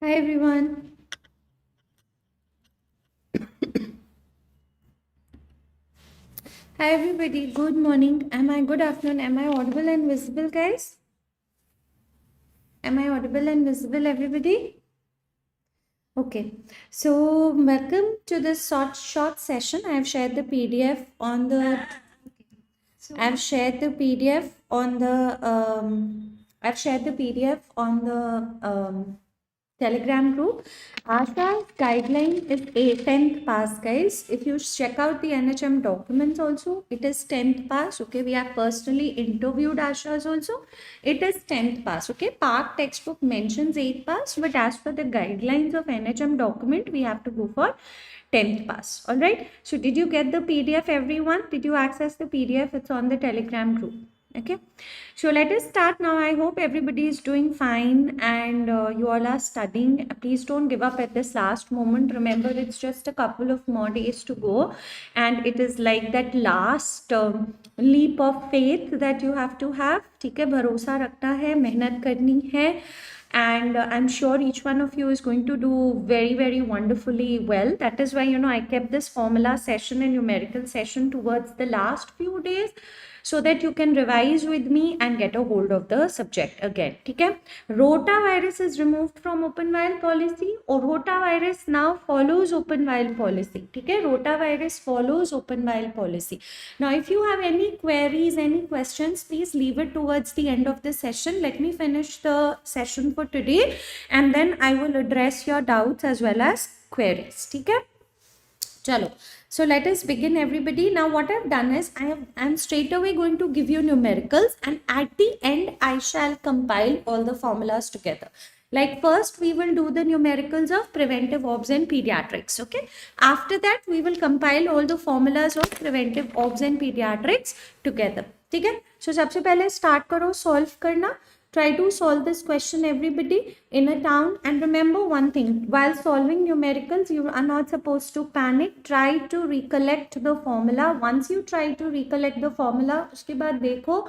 Hi everyone. Hi everybody. Good morning. Good afternoon? Am I audible and visible, guys? Am I audible and visible, everybody? Okay. So welcome to this short session. I have shared the PDF on the. I've shared the PDF on the. I've shared the PDF on the Telegram group. Asha's guideline is a 10th pass, guys. If you check out the NHM documents also, it is 10th pass. Okay, we have personally interviewed Asha's also. It is 10th pass. Okay, Park textbook mentions 8th pass, but as per the guidelines of NHM document, we have to go for 10th pass. All right. So did you get the PDF, everyone? Did you access the PDF? It's on the Telegram group. Okay, so let us start now. I hope everybody is doing fine and you all are studying. Please don't give up at this last moment. Remember, it's just a couple of more days to go, and it is like that last leap of faith that you have to have. ठीक है, भरोसा रखना है, मेहनत करनी है, and I'm sure each one of you is going to do very wonderfully well. That is why I kept this formula session and numerical session towards the last few days, so that you can revise with me and get a hold of the subject again. Okay, rotavirus is removed from open vial policy, or rotavirus now follows open vial policy. Okay, rotavirus follows open vial policy. Now if you have any queries, any questions, please leave it towards the end of the session. Let me finish the session for today and then I will address your doubts as well as queries. Okay, chalo. So let us begin, everybody. Now what I've done is I'm straight away going to give you numericals, and at the end I shall compile all the formulas together. Like first we will do the numericals of preventive obs and pediatrics. Okay. After that we will compile all the formulas of preventive obs and pediatrics together. Okay. So सबसे पहले start करो solve करना. Try to solve this question, everybody, in a town. And remember one thing, while solving numericals, you are not supposed to panic. Try to recollect the formula. Once you try to recollect the formula, उसके बाद देखो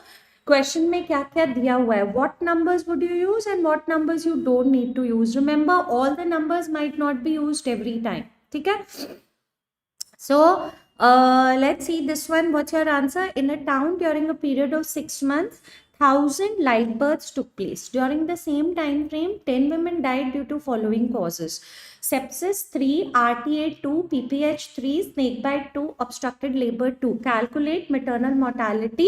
question में क्या क्या दिया हुआ है. What numbers would you use and what numbers you don't need to use. Remember, all the numbers might not be used every time. ठीक है? So let's see this one. What's your answer? In a town during a period of 6 months, 1,000 live births took place. During the same time frame, 10 women died due to following causes: sepsis 3, RTA 2, PPH 3, snakebite 2, obstructed labor 2. Calculate maternal mortality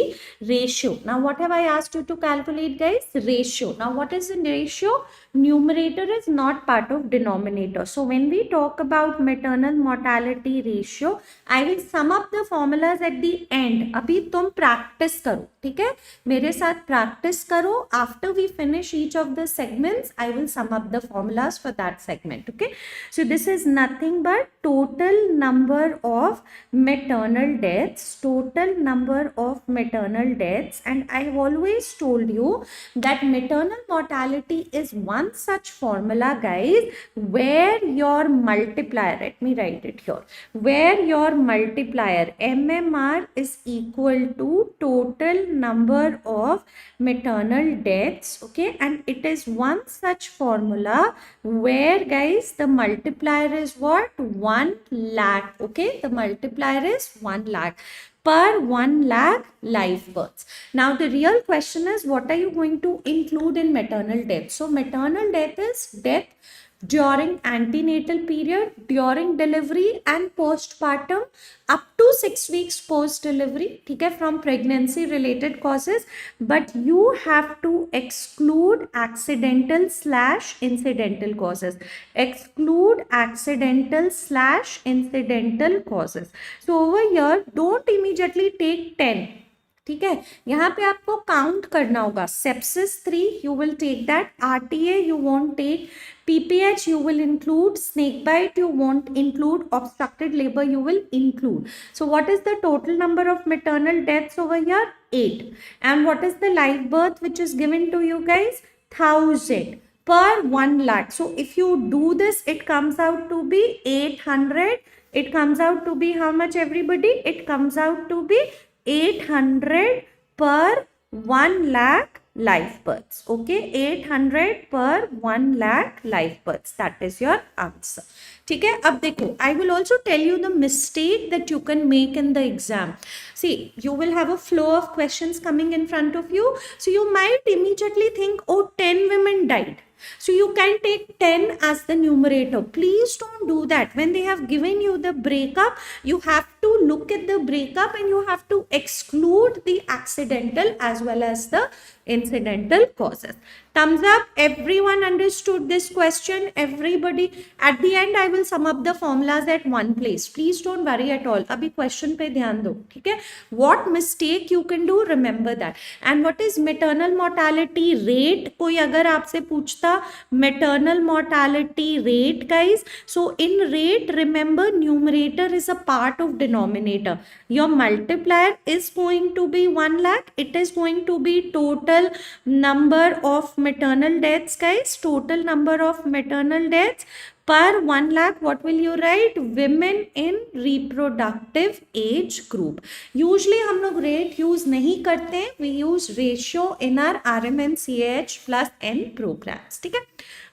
ratio. Now what have I asked you to calculate, guys? Ratio. Now what is the ratio? Numerator is not part of denominator. So when we talk about maternal mortality ratio, I will sum up the formulas at the end. अभी तुम practice करो, ठीक है? मेरे साथ practice करो. After we finish each of the segments, I will sum up the formulas for that segment. Okay. So this is nothing but total number of maternal deaths. Total number of maternal deaths, and I have always told you that maternal mortality is one such formula, guys, where your multiplier, let me write it here, where your multiplier MMR is equal to total number of maternal deaths. Okay, and it is one such formula where, guys, the multiplier is what? 1 lakh. Okay, the multiplier is 1 lakh per 1 lakh live births. Now the real question is, what are you going to include in maternal death? So maternal death is death during antenatal period, during delivery and postpartum, up to 6 weeks post delivery, okay, from pregnancy related causes. But you have to exclude accidental / incidental causes. Exclude accidental / incidental causes. So over here, don't immediately take 10. ठीक है, यहाँ पे आपको count करना होगा. Sepsis 3 you will take that, RTA you won't take, PPH you will include, snake bite you won't include, obstructed labor you will include. So what is the total number of maternal deaths over here? 8. And what is the live birth which is given to you, guys? 1,000 per 1 lakh. So if you do this, it comes out to be 800. It comes out to be how much, everybody? It comes out to be 800 per 1 lakh live births. Okay, 800 per 1 lakh live births. That is your answer. ठीक है, अब देखो, I will also tell you the mistake that you can make in the exam. See, you will have a flow of questions coming in front of you. So you might immediately think, oh, 10 women died. So you can take 10 as the numerator. Please don't do that. When they have given you the breakup, you have to look at the breakup and you have to exclude the accidental as well as the incidental causes. Thumbs up. Everyone understood this question? Everybody? At the end, I will sum up the formulas at one place. Please don't worry at all. Abhi question pe dhyan do. ठीक है? What mistake you can do? Remember that. And what is maternal mortality rate? कोई अगर आपसे पूछता maternal mortality rate, guys. So in rate, remember numerator is a part of denominator. Your multiplier is going to be 1 lakh. It is going to be total number of maternal deaths, guys. Total number of maternal deaths per 1 lakh. What will you write? Women in reproductive age group. Usually हम लोग rate use नहीं करते. We use ratio in our RMNCH plus N programs. ठीक है?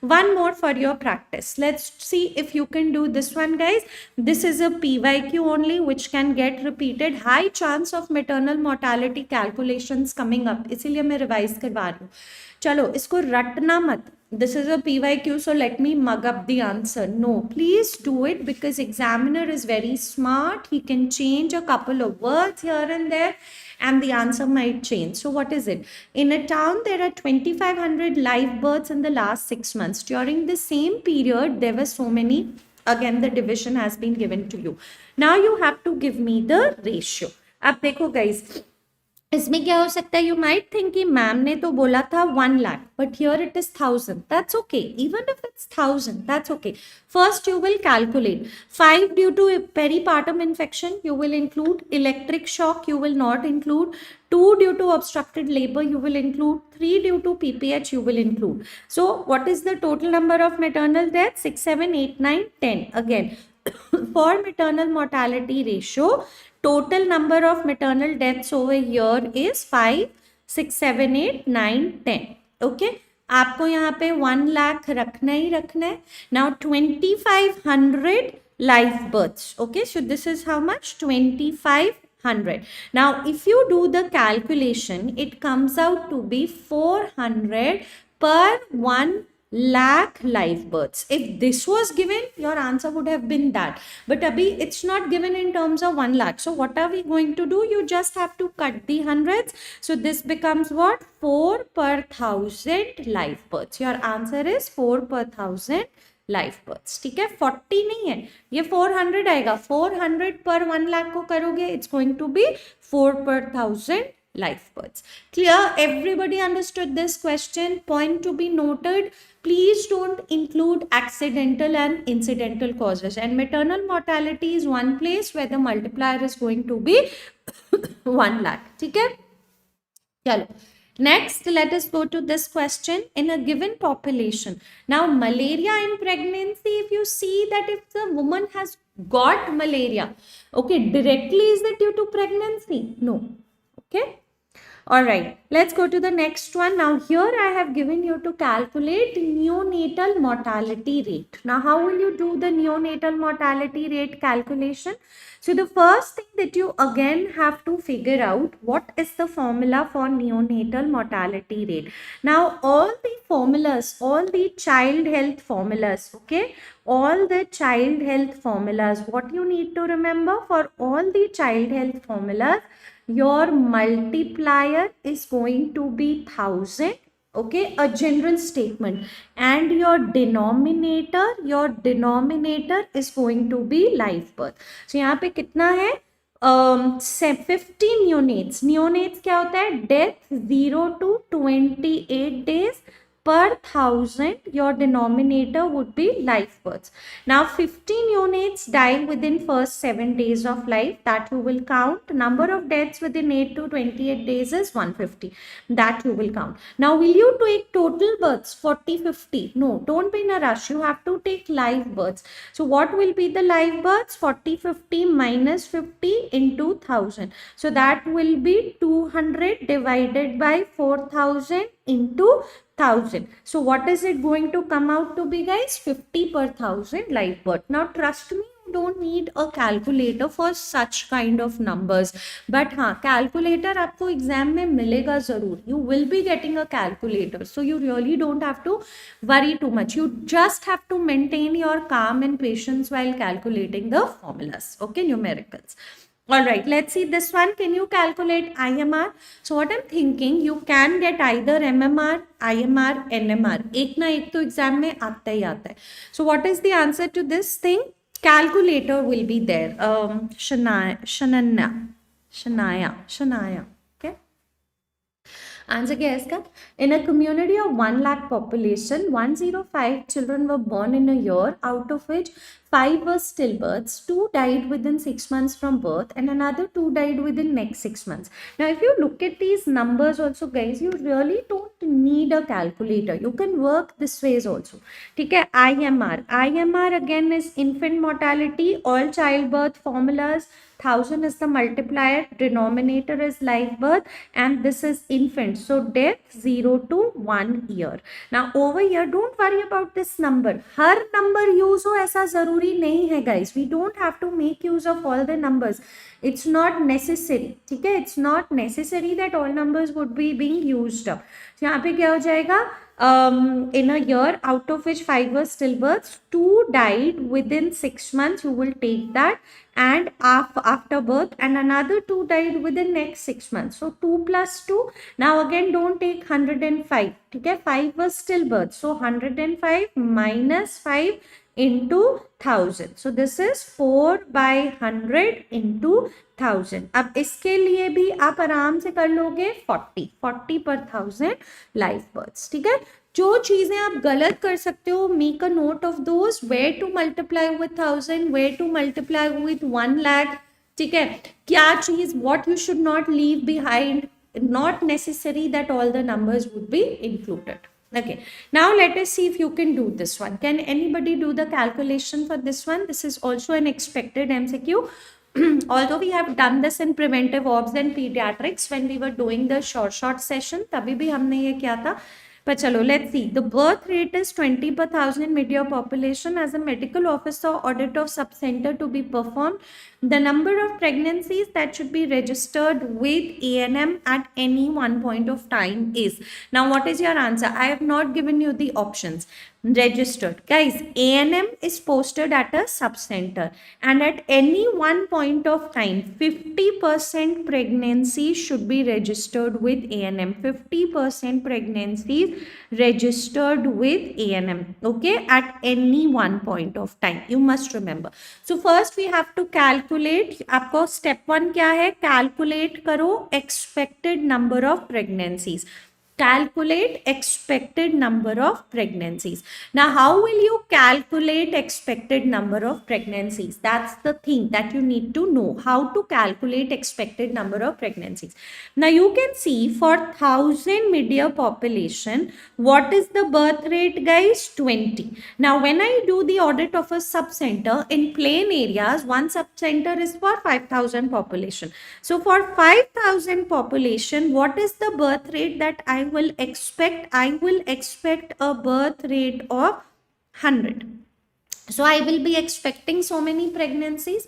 One more for your practice. Let's see if you can do this one, guys. This is a PYQ only, which can get repeated. High chance of maternal mortality calculations coming up. इसीलिए मैं revise करवा रही हूँ. चलो, इसको रटना मत. This is a PYQ, so let me mug up the answer. No, please do it because examiner is very smart. He can change a couple of words here and there and the answer might change. So what is it? In a town, there are 2,500 live births in the last 6 months. During the same period, there were so many. Again, the division has been given to you. Now you have to give me the ratio. अब देखो guys, इसमें क्या हो सकता है? You might think कि ma'am ने तो बोला था 1 lakh, but here it is 1000. That's okay. Even if it's 1000, that's okay. First you will calculate 5 due to peripartum infection, you will include electric shock, you will not include 2 due to obstructed labor, you will include 3 due to PPH, you will include. So what is the total number of maternal deaths? 6, 7, 8, 9, 10. Again, for maternal mortality ratio, total number of maternal deaths over here is 5, 6, 7, 8, 9, 10. Okay, आपको यहाँ पे 1 लाख रखना ही रखना है. Now 2,500 live births. Okay, so this is how much? 2,500. Now if you do the calculation, it comes out to be 400 per 1 lakh live births. If this was given, your answer would have been that. But abhi it's not given in terms of 1 lakh. So what are we going to do? You just have to cut the hundreds. So this becomes what? 4 per 1000 live births. Your answer is 4 per 1000 live births. ठीक है? 40 नहीं है, ये 400 आएगा. 400 per 1 lakh को करोगे, it's going to be 4 per 1000 live births. Clear? Everybody understood this question? Point to be noted. Please don't include accidental and incidental causes. And maternal mortality is one place where the multiplier is going to be 1 lakh. ठीक है? चलो. Next, let us go to this question. In a given population. Now, malaria in pregnancy, if you see that if the woman has got malaria, okay, directly is that due to pregnancy? No. Okay. All right, let's go to the next one. Now here I have given you to calculate neonatal mortality rate. Now how will you do the neonatal mortality rate calculation? So the first thing that you again have to figure out, what is the formula for neonatal mortality rate. Now all the formulas, all the child health formulas, okay, all the child health formulas, what you need to remember for all the child health formulas, your multiplier is going to be 1000. Okay, a general statement, and your denominator is going to be live birth. So यहाँ पे कितना है? 50 neonates. Neonates क्या होता है? Death 0 to 28 days per thousand, your denominator would be live births. Now 15 units die within first 7 days of life, that you will count. Number of deaths within 8 to 28 days is 150, that you will count. Now will you take total births 40, 50? No, don't be in a rush, you have to take live births. So what will be the live births? 40, 50 minus 50 into 1000. So that will be 200 divided by 4000 into 1000. So what is it going to come out to be, guys? 50 per thousand live birth. Now trust me, you don't need a calculator for such kind of numbers, but हाँ, calculator आपको exam में मिलेगा जरूर. You will be getting a calculator, so you really don't have to worry too much. You just have to maintain your calm and patience while calculating the formulas. Okay, numericals. All right, let's see this one. Can you calculate IMR? So what I'm thinking, you can get either MMR, IMR, NMR. एक ना एक तो exam में आता ही आता है. So what is the answer to this thing? Calculator will be there. Shanaya. Okay. Answer क्या है इसका? In a community of 1 lakh population, 105 children were born in a year, out of which 5 were stillbirths, 2 died within 6 months from birth, and another 2 died within next 6 months. Now, if you look at these numbers also, guys, you really don't need a calculator. You can work this ways also. Okay, IMR again is infant mortality, all childbirth formulas. 1000 is the multiplier, denominator is live birth, and this is infant. So death 0 to 1 year. Now over here, don't worry about this number. Her number use हो ऐसा जरूरी नहीं है, guys. We don't have to make use of all the numbers. It's not necessary. ठीक है? It's not necessary that all numbers would be being used up. So यहाँ पे क्या हो जाएगा? In a year, out of which 5 were stillbirths, 2 died within 6 months. You will take that, and after birth, and another 2 died within next 6 months. So 2 plus 2. Now again, don't take 105. Okay, 5 was stillbirth. So 105 minus 5 into 1000. So this is 4 by 100 into 1000. अब इसके लिए भी आप आराम से कर लोगे 40 per thousand live births. ठीक है, जो चीजें आप गलत कर सकते हो, make a note of those. Where to multiply with 1000, where to multiply with 1 lakh. ठीक है, क्या चीज, what you should not leave behind. Not necessary that all the numbers would be included. Okay, now let us see if you can do this one. Can anybody do the calculation for this one? This is also an expected MCQ. Although we have done this in preventive obs and pediatrics when we were doing the SURESHOT session, तभी भी हमने ये किया था. But chalo, let's see. The birth rate is 20 per thousand mid-year population. As a medical officer, audit of sub-center to be performed. The number of pregnancies that should be registered with A&M at any one point of time is. Now, what is your answer? I have not given you the options. Registered. Guys, A&M is posted at a sub-center, and at any one point of time, 50% pregnancy should be registered with A&M. 50% pregnancies registered with A&M. Okay, at any one point of time. You must remember. So first we have to calculate. आपको step 1 क्या है? Calculate करो expected number of pregnancies. Calculate expected number of pregnancies. Now, how will you calculate expected number of pregnancies? That's the thing that you need to know. How to calculate expected number of pregnancies. Now, you can see for 1000 mid-year population, what is the birth rate, guys? 20. Now, when I do the audit of a sub-center in plain areas, one sub-center is for 5000 population. So, for 5000 population, what is the birth rate that I will expect? I will expect a birth rate of 100. So I will be expecting so many pregnancies.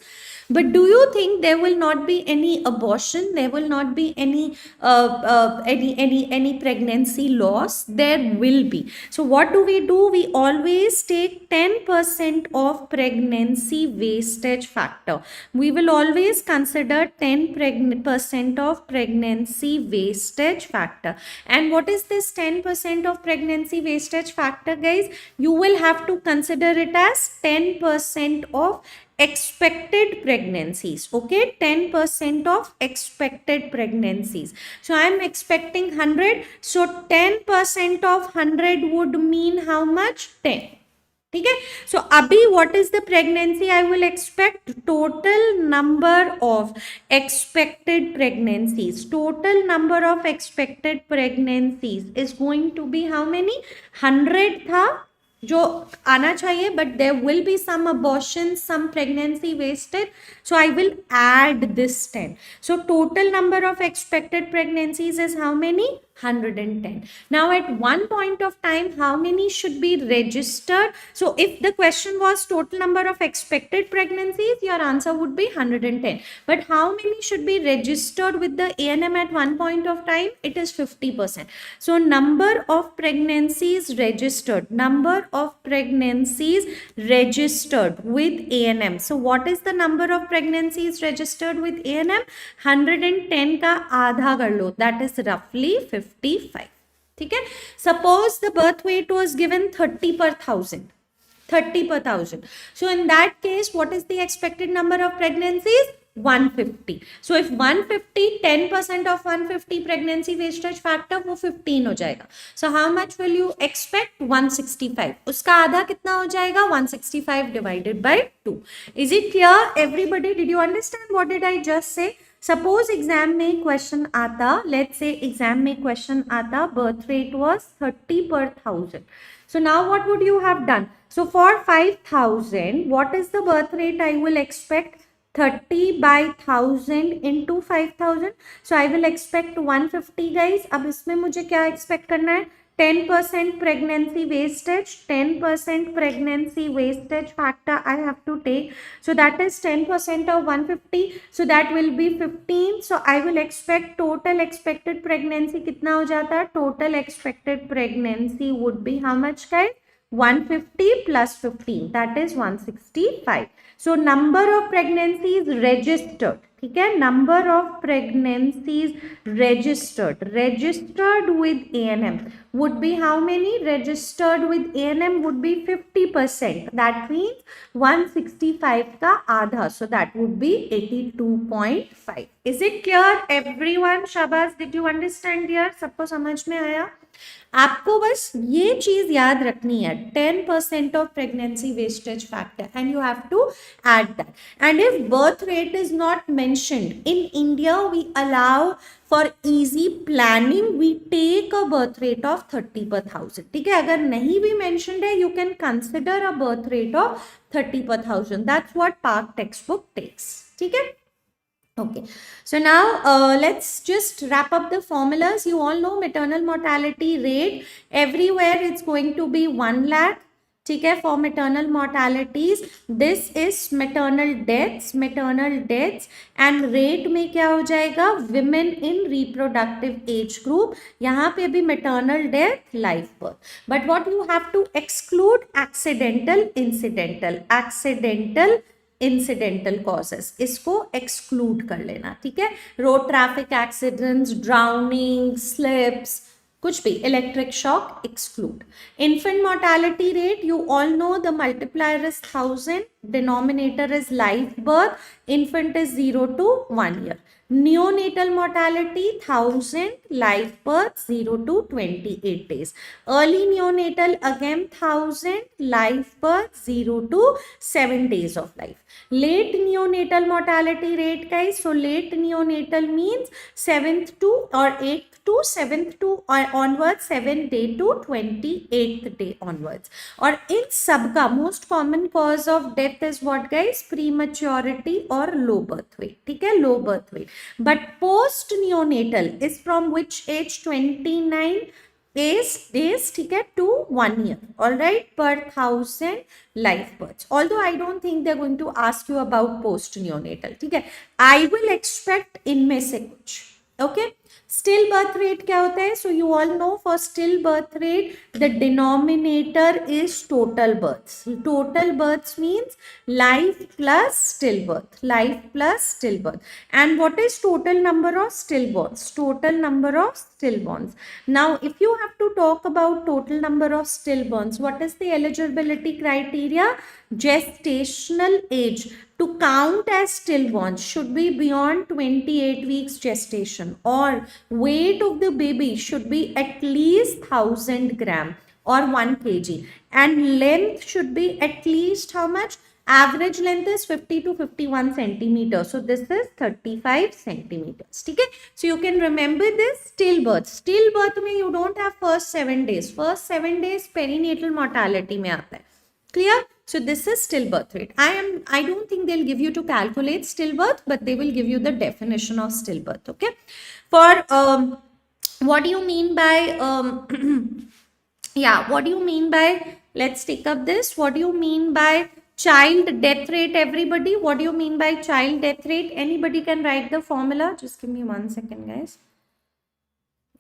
But do you think there will not be any abortion? There will not be any pregnancy loss? There will be. So what do? We always take 10% of pregnancy wastage factor. We will always consider 10% of pregnancy wastage factor. And what is this 10% of pregnancy wastage factor, guys? You will have to consider it as 10% of expected pregnancies. Okay, 10% of expected pregnancies. So I am expecting 100. So 10% of 100 would mean how much? 10. ठीक है. So अभी what is the pregnancy I will expect? Total number of expected pregnancies. Total number of expected pregnancies is going to be how many? 100 था जो आना चाहिए, but there will be some abortions, some pregnancy wasted, so I will add this 10. So total number of expected pregnancies is how many? 110. Now at one point of time, how many should be registered? So if the question was total number of expected pregnancies, your answer would be 110. But how many should be registered with the ANM at one point of time? It is 50%. So number of pregnancies registered, number of pregnancies registered with ANM. So what is the number of pregnancies registered with ANM? 110 का आधा कर लो, that is roughly 55. ठीक है. Suppose the birth weight was given 30 per thousand. 30 per thousand. So in that case, what is the expected number of pregnancies? 150. So if 150, 10% of 150 pregnancy wastage factor, वो 15 हो जाएगा. So how much will you expect? 165. उसका आधा कितना हो जाएगा? 165 divided by 2. Is it clear, everybody? Did you understand what did I just say? Suppose exam में question आता, let's say exam में question आता, birth rate was 30 per thousand. So now what would you have done? So for 5,000, what is the birth rate I will expect? 30 by 1000 into 5000. So I will expect 150 guys. अब इसमें मुझे क्या expect करना है? 10% pregnancy wastage, 10% pregnancy wastage factor I have to take. So that is 10% of 150. So that will be 15. So I will expect total expected pregnancy कितना हो जाता है? Total expected pregnancy would be how much guys? 150 plus 15, that is 165. So number of pregnancies registered, ठीक है, number of pregnancies registered with ANM would be how many? Registered with ANM would be 50%. That means 165 का आधा. So that would be 82.5. Is it clear everyone? शाबाश. Did you understand here? सबको समझ में आया? आपको बस ये चीज याद रखनी है, 10% of pregnancy wastage factor, and you have to add that. And if birth rate is not mentioned, in India we allow for easy planning, we take a birth rate of 30 per thousand. ठीक है, अगर नहीं भी mentioned है, you can consider a birth rate of 30 per thousand. That's what Park textbook takes. ठीक है. Okay, so now let's just wrap up the formulas. You all know maternal mortality rate everywhere it's going to be 1 lakh. ठीक है, for maternal mortalities. This is maternal deaths and rate में क्या हो जाएगा? Women in reproductive age group. यहाँ पे भी maternal death, live birth. But what you have to exclude? incidental causes, इसको exclude कर लेना. ठीक है, road traffic accidents, drowning, slips, कुछ भी, electric shock, exclude. Infant mortality rate, you all know the multiplier is 1000, denominator is live birth, infant is 0 to 1 year. Neonatal mortality 1000, live birth 0 to 28 days. Early neonatal again 1000, live birth 0 to 7 days of life. Late neonatal mortality rate guys, so late neonatal means 7th to or 8th to 7th to or onwards, 7th day to 28th day onwards. और इन सब का most common cause of death is what guys? Prematurity or low birth weight. ठीक है, low birth weight. But post neonatal is from which age? 29 days, ठीक है, to 1 year. All right, per 1000 live births. Although I don't think they're going to ask you about post neonatal. ठीक है, I will expect इनमें से कुछ. Okay, still birth rate क्या होता है? So you all know for still birth rate the denominator is total births. Total births means life plus stillbirth, life plus stillbirth. And what is total number of stillborns? Total number of stillborns. Now if you have to talk about total number of stillborns, what is the eligibility criteria? Gestational age to count as stillborns should be beyond 28 weeks gestation, or weight of the baby should be at least 1000 gram or 1 kg, and length should be at least how much? Average length is 50 to 51 centimeters. So this is 35 centimeters. Okay? So you can remember this. Stillbirth. Stillbirth mein you don't have first 7 days. First 7 days perinatal mortality mein aata hai. Clear? So this is stillbirth rate. I don't think they'll give you to calculate stillbirth, but they will give you the definition of stillbirth. Okay? For what do you mean by yeah, what do you mean by, let's take up this. What do you mean by child death rate, everybody? What do you mean by child death rate? Anybody can write the formula. Just give me 1 second, guys.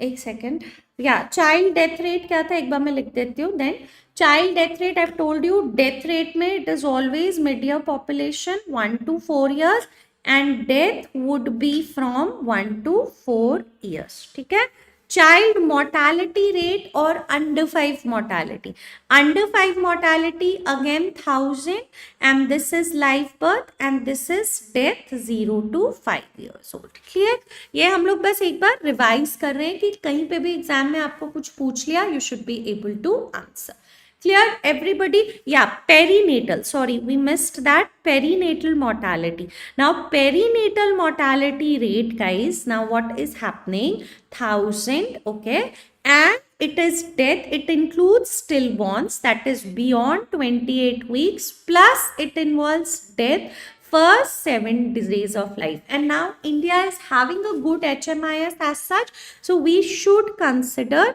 एक सेकेंड. या child death rate क्या था, एक बार मैं लिख देती हूँ. Then child death rate, I have told you, death rate में it is always mid year population 1 to 4 years and death would be from 1 to 4 years. ठीक है. Child mortality rate or under 5 mortality. Under 5 mortality again 1000, and this is live birth and this is death 0 to 5 years old. Clear? ये हम लोग बस एक बार revise कर रहे हैं कि कहीं पे भी एग्जाम में आपको कुछ पूछ लिया, you should be able to answer. Clear, everybody? Yeah, perinatal. Sorry, we missed that. Perinatal mortality. Now, perinatal mortality rate, guys. Now, what is happening? 1000, okay? And it is death. It includes stillborns, that is beyond 28 weeks, plus it involves death first 7 days of life. And now India is having a good HMIS as such, so we should consider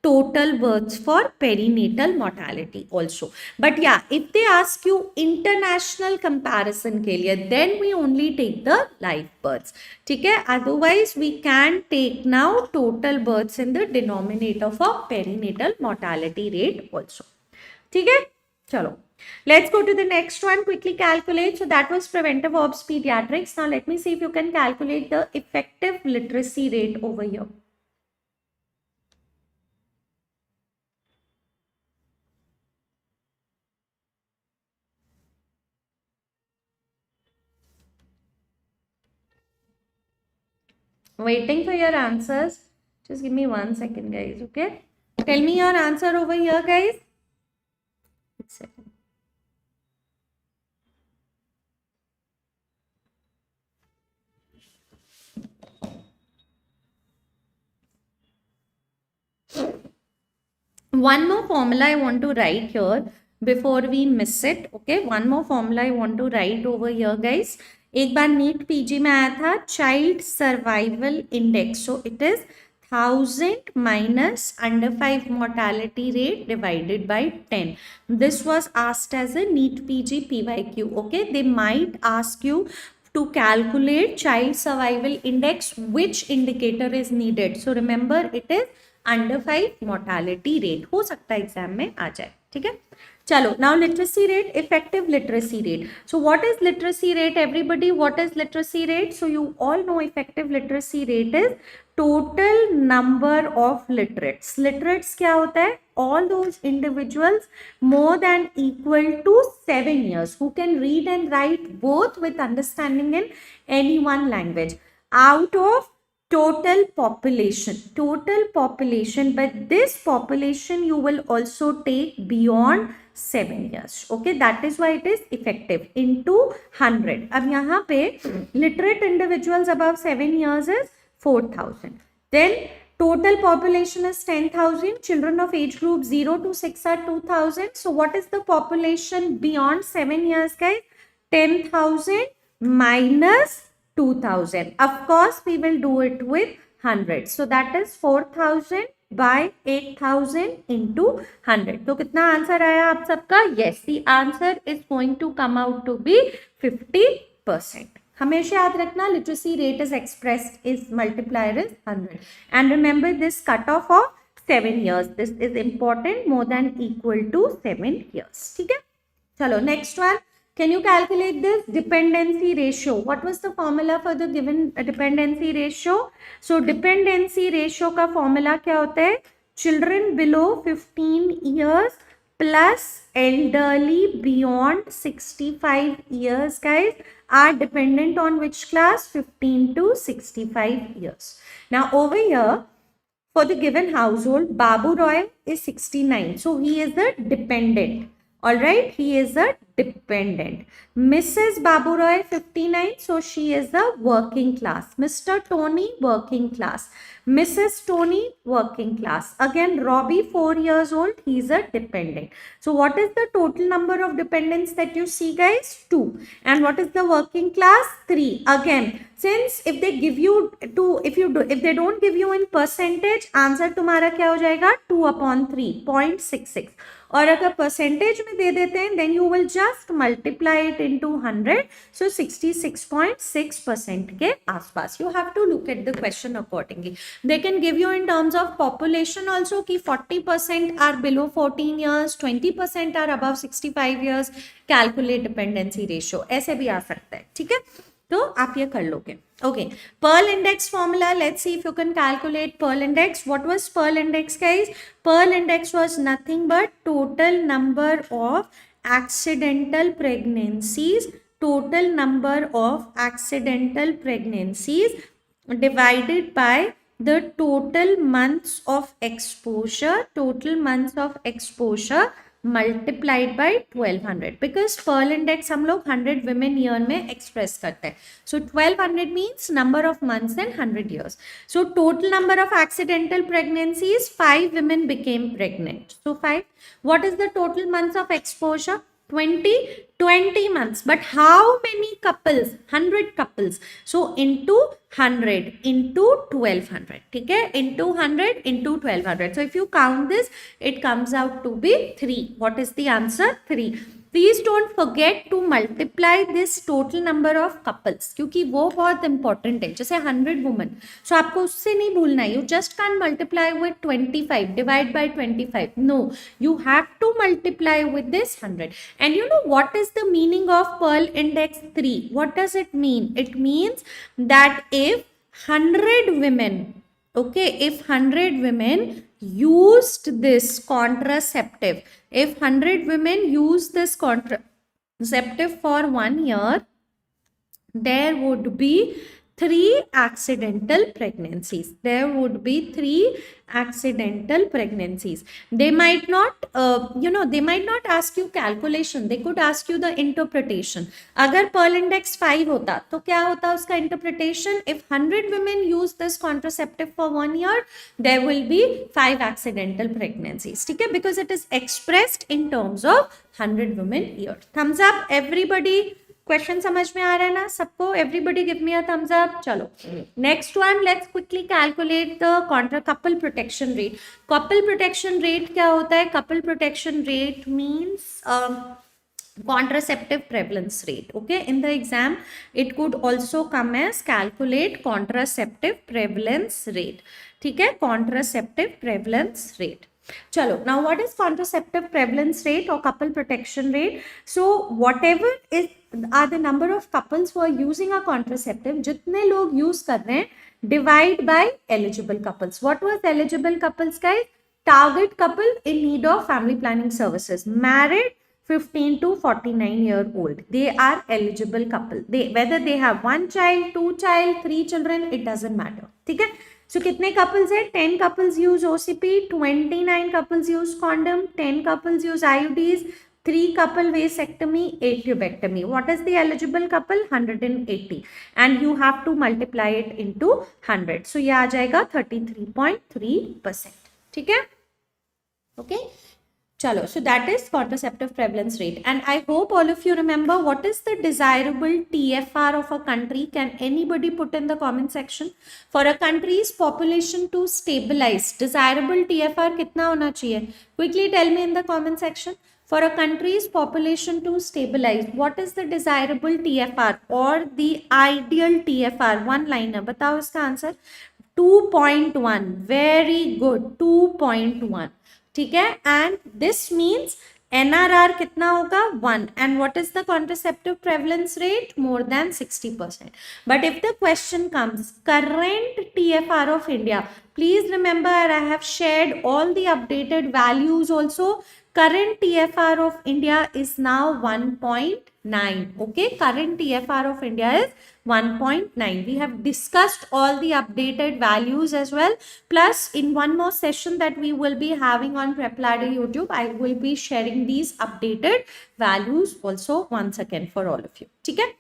total births for perinatal mortality also. But yeah, if they ask you international comparison के लिए, then we only take the live births. ठीक है. Otherwise we can take now total births in the denominator for perinatal mortality rate also. ठीक है. चलो. Let's go to the next one. Quickly calculate. So that was preventive obs pediatrics. Now let me see if you can calculate the effective literacy rate over here. Waiting for your answers. Just give me 1 second, guys. Okay. Tell me your answer over here, guys. 1 second. One more formula I want to write here before we miss it. Okay. One more formula I want to write over here, guys. एक बार NEET PG में आया था child survival index. So it is 1000 minus under 5 mortality rate divided by 10. This was asked as a NEET PG PYQ. Okay, they might ask you to calculate child survival index. Which indicator is needed? So remember, it is under 5 mortality rate. हो सकता है exam में आ जाए. ठीक है. चलो. Now literacy rate, effective literacy rate. So what is literacy rate, everybody? What is literacy rate? So you all know effective literacy rate is total number of literates. Literates क्या होता है? All those individuals more than equal to 7 years who can read and write both with understanding in any one language out of total population. Total population, but this population you will also take beyond 7 years. Okay, that is why it is effective into 100. अब यहाँ पे literate individuals above 7 years is 4000. Then total population is 10,000. Children of age group 0 to 6 are 2000. So what is the population beyond 7 years, guys? 10,000 minus 2000. Of course, we will do it with 100. So that is 4000 by 8000 into 100. तो कितना answer आया आप सबका? Yes, the answer is going to come out to be 50%. हमेशा याद रखना, literacy rate is expressed is multiplier is 100. And remember this cutoff of 7 years. This is important, more than equal to 7 years. ठीक है? चलो, next one. Can you calculate this dependency ratio? What was the formula for the given dependency ratio? So dependency ratio का formula क्या होता है? Children below 15 years plus elderly beyond 65 years, guys, are dependent on which class? 15 to 65 years. Now over here, for the given household, Babu Roy is 69. So he is the dependent. All right, he is a dependent. Mrs. Babu Roy 59, so she is a working class. Mr. Tony working class. Mrs. Tony working class. Again, Robbie 4 years old, he is a dependent. So what is the total number of dependents that you see, guys? 2. And what is the working class? 3. Again, since if they give you 2, if they don't give you in percentage, answer तुम्हारा क्या हो जाएगा? 2/3, 0.66. और अगर percentage में दे देते हैं, then you will just multiply it into 100. So 66.6% के आसपास. You have to look at the question accordingly. They can give you in terms of population also कि 40% are below 14 years, 20% are above 65 years. Calculate dependency ratio. ऐसे भी आ सकता है, ठीक है? तो आप ये कर लोगे. Okay, Pearl index formula. Let's see if you can calculate Pearl index. What was Pearl index, guys? Pearl index was nothing but total number of accidental pregnancies. Total number of accidental pregnancies divided by the total months of exposure. Total months of exposure multiplied by 1200, because Pearl index हम लोग 100 women year में express करते हैं. So 1200 means number of months and 100 years. So total number of accidental pregnancies, 5 women became pregnant. So 5. What is the total months of exposure? 20 months. But how many couples? 100 couples. So into 100 into 1200. ठीक है? Into 100 into 1200. So if you count this, it comes out to be 3. What is the answer? 3. Please don't forget to multiply this total number of couples, क्योंकि वो बहुत important है. जैसे 100 women, so आपको उससे नहीं भूलना है. You just can't multiply with 25, divide by 25. No, you have to multiply with this 100. And you know what is the meaning of Pearl index 3? What does it mean? It means that if 100 women, okay, if 100 women used this contraceptive, if 100 women use this contraceptive for 1 year, there would be 3 accidental pregnancies. There would be 3 accidental pregnancies. They might not, they might not ask you calculation. They could ask you the interpretation. अगर Pearl index 5 होता, तो क्या होता उसका interpretation? If 100 women use this contraceptive for 1 year, there will be 5 accidental pregnancies. ठीक है? Because it is expressed in terms of 100 women year. Thumbs up, everybody. Question समझ में आ रहा है ना सबको? Everybody give me a thumbs up. चलो, next one, let's quickly calculate the couple protection rate. Couple protection rate क्या होता है? Couple protection rate means contraceptive prevalence rate. Okay, in the exam it could also come as calculate contraceptive prevalence rate. ठीक है? contraceptive prevalence rate. चलो, now what is contraceptive prevalence rate or couple protection rate? So whatever is are the number of couples who are using a contraceptive, जितने लोग use कर रहे हैं, divide by eligible couples. What was eligible couples, guys? Target couple in need of family planning services, married 15 to 49-year-old. They are eligible couple. Whether they have 1 child, 2 child, 3 children, it doesn't matter. ठीक है? So कितने couples है? 10 couples use OCP, 29 couples use condom, 10 couples use IUDs, 3 couple vasectomy, 8 tubectomy. What is the eligible couple? 180. And you have to multiply it into 100. So ये आ जाएगा 33.3%. ठीक है? Okay. Chalo, so that is contraceptive prevalence rate. And I hope all of you remember what is the desirable TFR of a country. Can anybody put in the comment section? For a country's population to stabilize, desirable TFR कितना होना चाहिए? Quickly tell me in the comment section. For a country's population to stabilize, what is the desirable TFR or the ideal TFR? One liner. बताओ इसका answer. 2.1. Very good. 2.1. ठीक है. And this means NRR कितना होगा? 1. And what is the contraceptive prevalence rate? More than 60%. But if the question comes, current TFR of India, please remember I have shared all the updated values also. Current TFR of India is now 1.9. Okay, current TFR of India is 1.9. We have discussed all the updated values as well. Plus, in one more session that we will be having on Prep Ladder YouTube, I will be sharing these updated values also once again for all of you. Okay?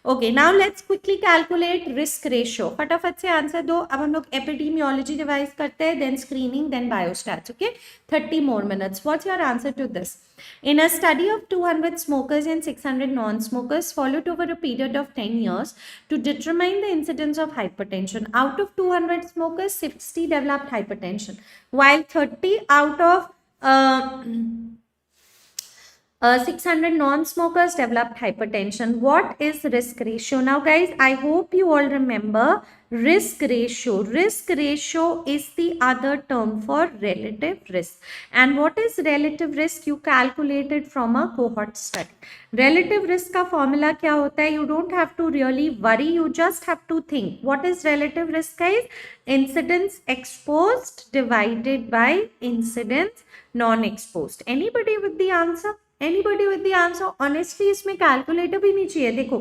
Okay, now let's quickly calculate risk ratio. फटाफट से answer दो. अब हम लोग epidemiology device करते हैं, then screening, then biostats. Okay, 30 more minutes. What's your answer to this? In a study of 200 smokers and 600 non-smokers followed over a period of 10 years to determine the incidence of hypertension. Out of 200 smokers, 60 developed hypertension, while 30 out of 600 non-smokers developed hypertension. What is risk ratio? Now guys, I hope you all remember risk ratio. Risk ratio is the other term for relative risk. And what is relative risk? You calculate it from a cohort study. Relative risk का formula क्या होता है? You don't have to really worry. You just have to think. What is relative risk guys? Incidence exposed divided by incidence non-exposed. Anybody with the answer? Anybody with the answer? Honestly इसमें calculator भी नहीं चाहिए. देखो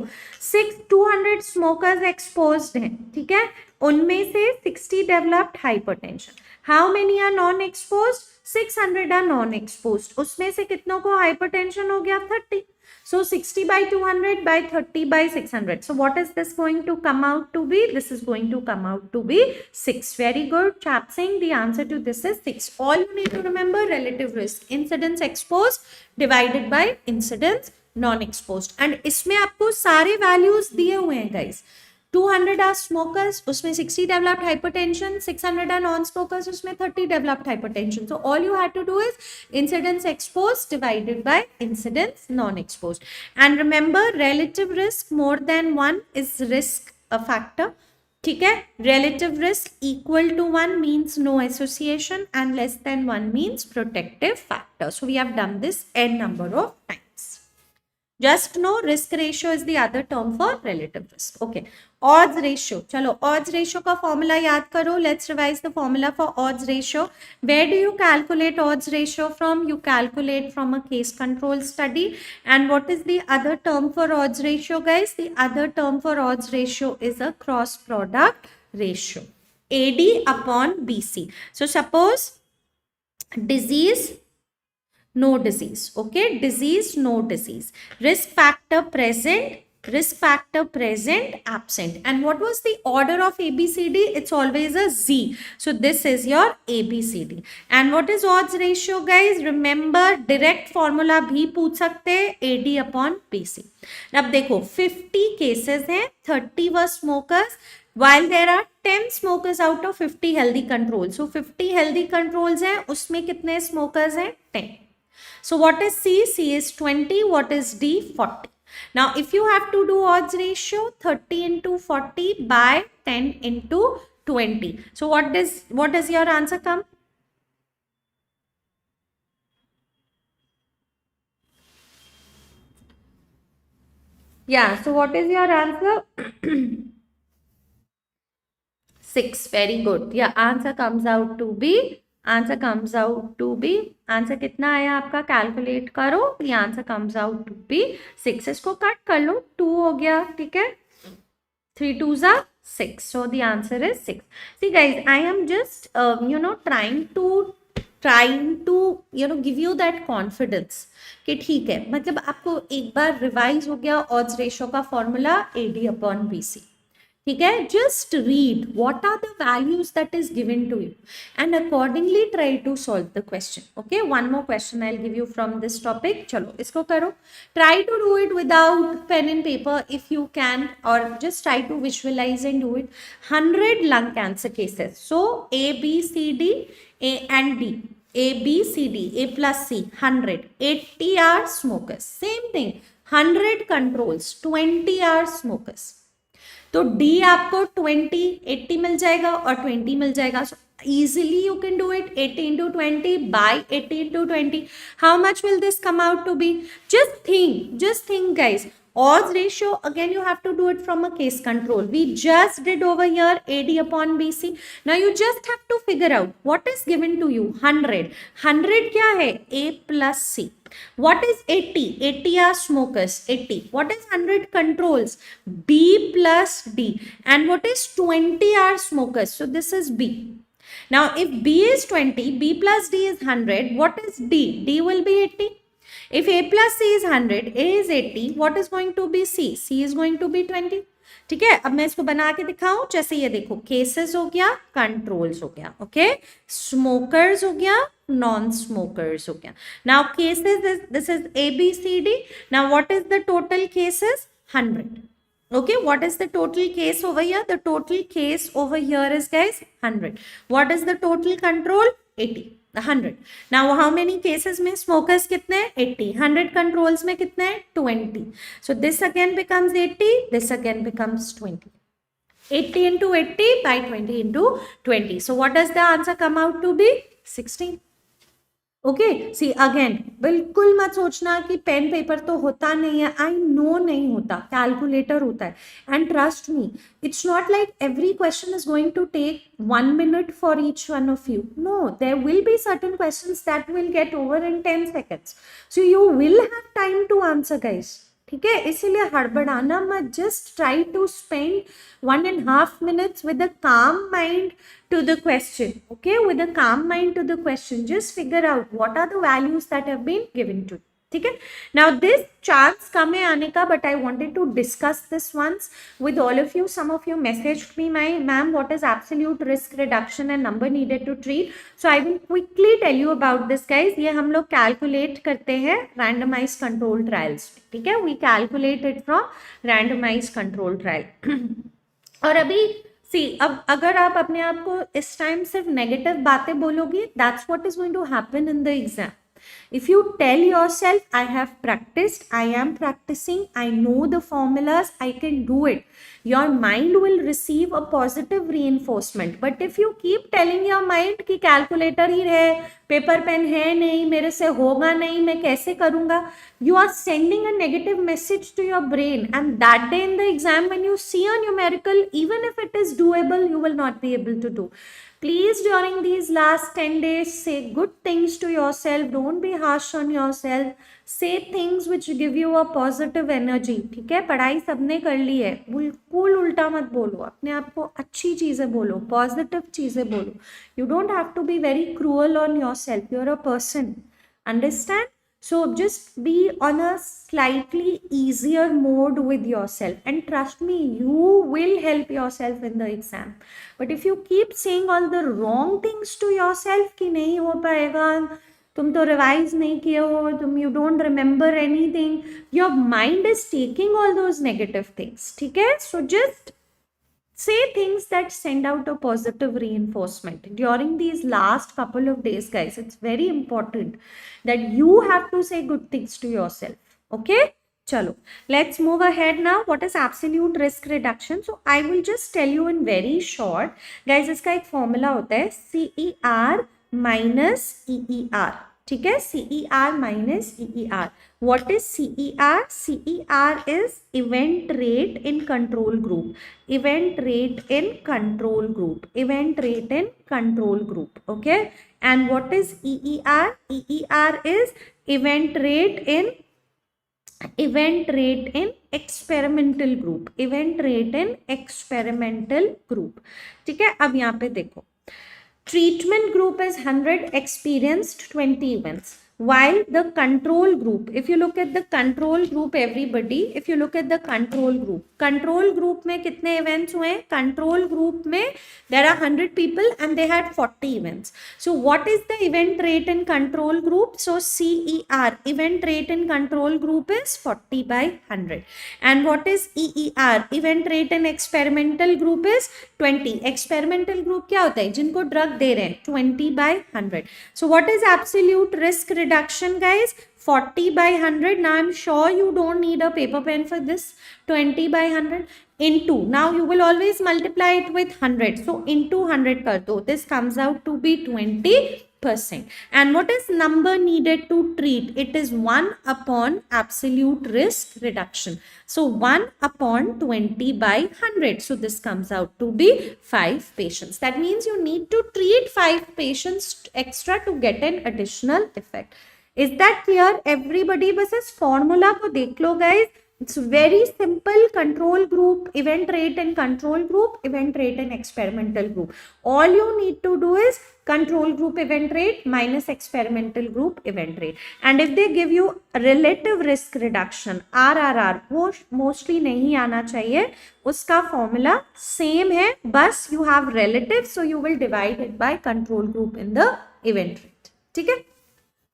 200 smokers exposed हैं, ठीक है, उनमें से 60 developed hypertension. How many are non exposed? 600 are non exposed. उसमें से कितनों को हाइपरटेंशन हो गया? 30. So 60 by 200 by 30 by 600. So what is this going to come out to be? This is going to come out to be 6. Very good. Chap saying the answer to this is 6. All you need to remember, relative risk. Incidence exposed divided by incidence non-exposed. And इसमें आपको सारे values दिए हुए हैं guys. 200 are smokers, उसमें 60 developed hypertension, 600 are non-smokers, उसमें 30 developed hypertension. So all you had to do is incidence exposed divided by incidence non-exposed. And remember, relative risk more than 1 is risk a factor. ठीक है, relative risk equal to 1 means no association and less than 1 means protective factor. So we have done this n number of times. Just know risk ratio is the other term for relative risk. Okay, odds ratio. चलो odds ratio का formula याद करो. Let's revise the formula for odds ratio. Where do you calculate odds ratio from? You calculate from a case control study. And what is the other term for odds ratio, guys? The other term for odds ratio is a cross product ratio. AD upon BC. So suppose disease, no disease. Okay, disease, no disease. Risk factor present, risk factor present, absent. And what was the order of ABCD? It's always a Z. So this is your ABCD. And what is odds ratio guys? Remember, direct formula भी पूछ सकते हैं, AD upon BC. अब देखो 50 cases हैं, 30 were smokers, while there are 10 smokers out of 50 healthy controls. So 50 healthy controls हैं, उसमें कितने smokers हैं? 10. So what is C? C is 20. What is D? 40. Now if you have to do odds ratio, 30 into 40 by 10 into 20. So what does your answer come? Yeah, so what is your answer? 6. Very good. Yeah, answer comes out to be answer कितना आया आपका? Calculate करो. ये answer comes out to be 6. इसको cut कर लो, 2 हो गया, ठीक है, 3 2s are 6. So the answer is 6. See guys, I am just trying to give you that confidence कि ठीक है, मतलब आपको एक बार रिवाइज हो गया odds ratio का फॉर्मूला AD upon BC. ठीक है, just read what are the values that is given to you and accordingly try to solve the question. Okay, one more question I'll give you from this topic. चलो इसको करो. Try to do it without pen and paper if you can, or just try to visualize and do it. 100 lung cancer cases. So A, B, C, D, A and D. A plus C 100, 80 are smokers. Same thing, 100 controls, 20 are smokers. तो D आपको 20, 80 मिल जाएगा और 20 मिल जाएगा. So easily you can do it. 80 into 20 by 80 into 20. How much will this come out to be? Just think guys. Odds ratio, again you have to do it from a case control. We just did over here AD upon BC. Now you just have to figure out what is given to you. 100. 100 क्या है? A plus C. What is 80? 80 are smokers. 80. What is 100 controls? B plus D. And what is 20 are smokers? So this is B. Now if B is 20, B plus D is 100. What is D? D will be 80. If A plus C is 100, A is 80, what is going to be C? C is going to be 20. ठीक है, अब मैं इसको बना के दिखाऊं. जैसे ये देखो, केसेस हो गया, कंट्रोल्स हो गया, ओके, स्मोकर्स हो गया, नॉन स्मोकर्स हो गया. Now cases, this is A B C D. Now what is the total cases? 100. Okay, what is the total case over here? The total case over here is, guys, 100. What is the total control? 80. 100. Now how many cases में smokers कितने हैं? 80. 100 controls में कितने हैं? 20. So this again becomes 80. This again becomes 20. 80 into 80 by 20 into 20. So what does the answer come out to be? 16. Okay, see again, बिल्कुल मत सोचना कि पेन पेपर तो होता नहीं है. आई नो नहीं होता, कैलकुलेटर होता है. And trust me, it's not like every question is going to take 1 minute for each one of you. No, there will be certain questions that will get over in 10 seconds. So you will have time to answer guys. ठीक है, इसीलिए हड़बड़ाना मत. Just try to spend 1.5 minutes with a calm mind to the question. Okay, with a calm mind to the question. Just figure out what are the values that have been given to you. ठीक है, now this chance कम है आने का, but I wanted to discuss this once with all of you. Some of you messaged me, my ma'am, what is absolute risk reduction and number needed to treat? So I will quickly tell you about this, guys. ये हम लोग calculate करते हैं randomized control trials. ठीक है, we calculate it from randomized control trial. और अभी अब अगर आप अपने आप को इस टाइम सिर्फ नेगेटिव बातें बोलोगे, that's what is going to happen in the exam. If you tell yourself, I have practiced, I am practicing, I know the formulas, I can do it, your mind will receive a positive reinforcement. But if you keep telling your mind कि calculator ही है, paper pen है नहीं, मेरे से होगा नहीं, मैं कैसे करूँगा, you are sending a negative message to your brain. And that day in the exam, when you see a numerical, even if it is doable, you will not be able to do. Please, during these last 10 days, say good things to yourself. Don't be harsh on yourself. Say things which give you a positive energy. ठीक है, पढ़ाई सबने कर ली है, बिल्कुल उल्टा मत बोलो. अपने आप को अच्छी चीज़ें बोलो, पॉजिटिव चीज़ें बोलो. You don't have to be very cruel on yourself. You're a person. Understand? So just be on a slightly easier mode with yourself, and trust me, you will help yourself in the exam. But if you keep saying all the wrong things to yourself कि नहीं हो पाएगा, तुम तो revise नहीं किए हो, तुम you don't remember anything, your mind is taking all those negative things. ठीक है, so just say things that send out a positive reinforcement during these last couple of days, guys. It's very important that you have to say good things to yourself. Okay, chalo, let's move ahead now. What is absolute risk reduction? So I will just tell you in very short, guys. इसका एक formula होता है CER minus EER. ठीक है, CER minus EER. What is CER? CER is event rate in control group. Event rate in control group. Event rate in control group. Okay. And what is EER? EER is event rate in experimental group. Event rate in experimental group. ठीक है, अब यहाँ पे देखो. Treatment group is 100, experienced 20 events. while the control group, if you look at the control group, everybody, if you look at the control group में कितने events हुए? Control group में there are 100 people and they had 40 events. So what is the event rate in control group? So CER, event rate in control group is 40 by 100. And what is EER? Event rate in experimental group is 20. Experimental group क्या होता है? जिनको drug दे रहे हैं, 20 by 100. So what is absolute risk reduction, guys? 40 by 100. Now I'm sure you don't need a paper pen for this. 20 by 100 into, now you will always multiply it with 100. So into 100 kar do. This comes out to be 20%. And what is number needed to treat? It is 1 upon absolute risk reduction. So 1 upon 20 by 100. So this comes out to be 5 patients. That means you need to treat 5 patients extra to get an additional effect. Is that clear? Everybody, बस इस formula को देख लो guys. It's very simple. Control group, event rate in control group, event rate in experimental group. All you need to do is control group event rate minus experimental group event rate. And if they give you relative risk reduction, RRR, वो mostly नहीं आना चाहिए. उसका formula same है, बस you have relative, so you will divide it by control group in the event rate. ठीक है?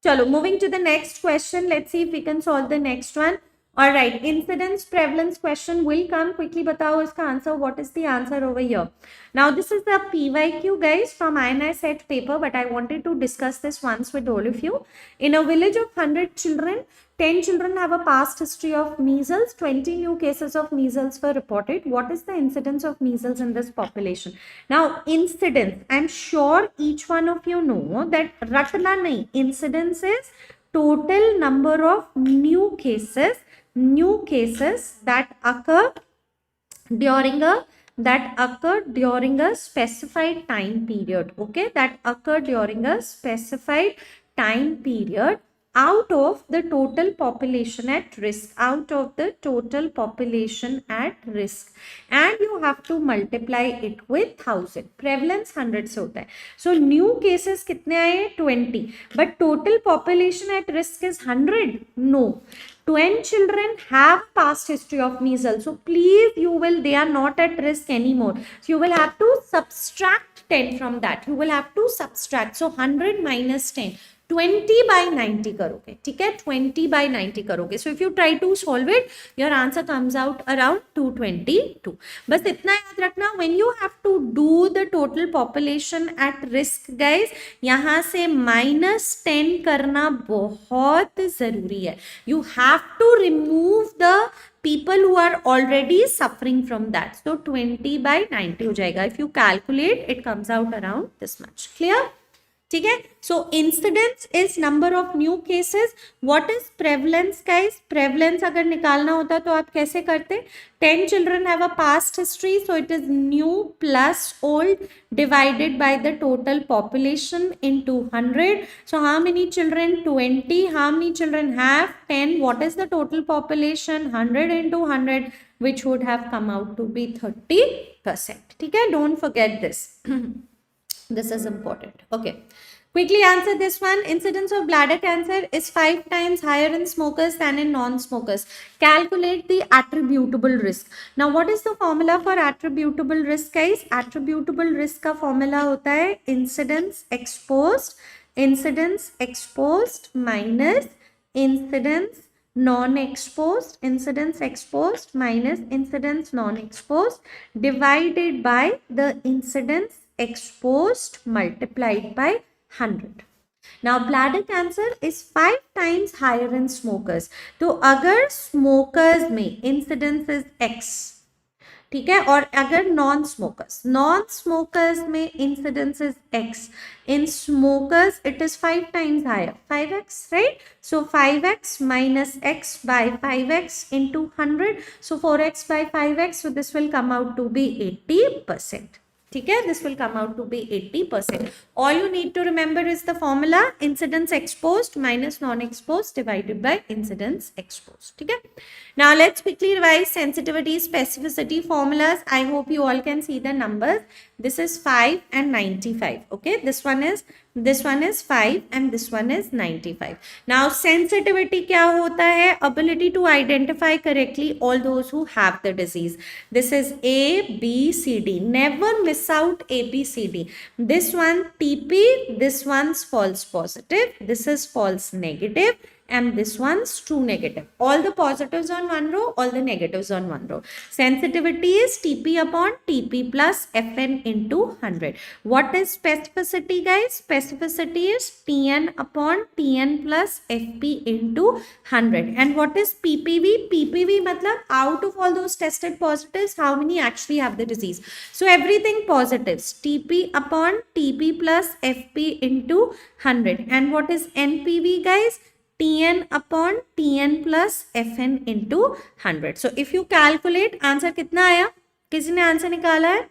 चलो, moving to the next question. Let's see if we can solve the next one. All right, incidence prevalence question will come. Quickly batao iska answer. What is the answer over here? Now this is the PYQ, guys, from INI set paper, but I wanted to discuss this once with all of you. In a village of 100 children, 10 children have a past history of measles. 20 new cases of measles were reported. What is the incidence of measles in this population? Now incidence, I'm sure each one of you know that ratla nahi. Incidence is total number of new cases that occur during a specified time period. Okay, that occur during a specified time period out of the total population at risk, and you have to multiply it with 1000. Prevalence 100 से होता है. So new cases कितने आए? 20. But total population at risk is 100? No. 10 children have past history of measles. So please, they are not at risk anymore. So you will have to subtract 10 from that. You will have to subtract. So 100 minus 10. 20 by 90 करोगे, ठीक है? 20 by 90 करोगे. So if you try to solve it, your answer comes out around 222. बस इतना याद रखना, when you have to do the total population at risk, guys, यहाँ से -10 करना बहुत जरूरी है. You have to remove the people who are already suffering from that. So 20 by 90 हो जाएगा. If you calculate, it comes out around this much. Clear? ठीक है? So incidence is number of new cases. What is prevalence, guys? Prevalence अगर निकालना होता तो आप कैसे करते? 10 children have a past history, so it is new plus old divided by the total population into 100. So how many children? 20. How many children have? 10. What is the total population? 100 into 100, which would have come out to be 30%. ठीक है? Don't forget this. This is important. Okay. Quickly answer this one. Incidence of bladder cancer is 5 times higher in smokers than in non-smokers. Calculate the attributable risk. Now, what is the formula for attributable risk, guys? Attributable risk का formula होता है incidence exposed minus incidence non-exposed, incidence exposed minus incidence non-exposed divided by the incidence exposed multiplied by 100. Now bladder cancer is 5 times higher in smokers. तो अगर smokers में incidence is X, ठीक है, और अगर non smokers में incidence is X, in smokers it is 5 times higher, 5x, right? So 5x minus x by 5x into 100, so 4x by 5x, so this will come out to be 80%. ठीक है, this will come out to be 80%. All you need to remember is the formula incidence exposed minus non-exposed divided by incidence exposed. ठीक है. Now let's quickly revise sensitivity, specificity formulas. I hope you all can see the numbers. This is 5 and 95. Okay, this one is 5 and this one is 95. Now sensitivity क्या होता है? Ability to identify correctly all those who have the disease. This is A, B, C, D. Never miss out A, B, C, D. This one TP, this one's false positive, this is false negative, and this one's true negative. All the positives on one row, all the negatives on one row. Sensitivity is TP upon TP plus FN into 100. What is specificity, guys? Specificity is TN upon TN plus FP into 100. And what is PPV? PPV matlab out of all those tested positives, how many actually have the disease? So everything positives. TP upon TP plus FP into 100. And what is NPV, guys? Tn upon Tn plus Fn into 100. So if you calculate, answer कितना आया? किसी ने answer निकाला है?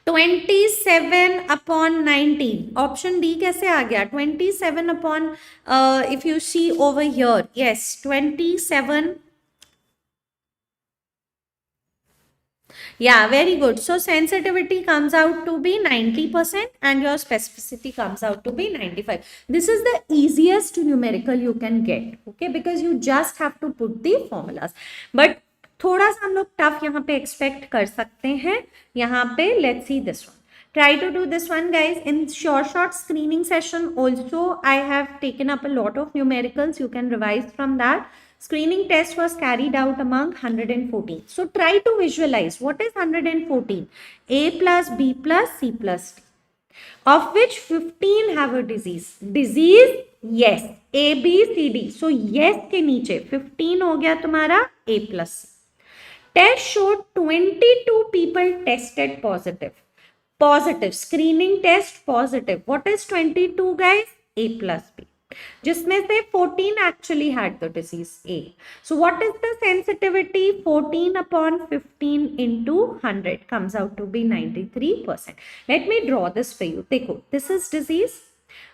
27 upon 19. Option D कैसे आ गया? 27 upon, if you see over here, yes, 27. Yeah, very good. So sensitivity comes out to be 90% and your specificity comes out to be 95. This is the easiest numerical you can get, okay, because you just have to put the formulas. But थोड़ा सा हम लोग tough यहाँ पे expect कर सकते हैं यहाँ पे. Let's see this one. Try to do this one, guys. In SureShot screening session also, I have taken up a lot of numericals. You can revise from that. Screening test was carried out among 114. So try to visualize what is 114. A plus B plus C plus D. Of which 15 have a disease. Disease, yes. A, B, C, D. So yes के नीचे 15 हो गया तुम्हारा A plus C. Test showed 22 people tested positive. Positive. Screening test positive. What is 22, guys? A plus B. जिसमें से 14 actually had the disease A. So what is the sensitivity? 14 upon 15 into 100 comes out to be 93%. Let me draw this for you. देखो, this is disease.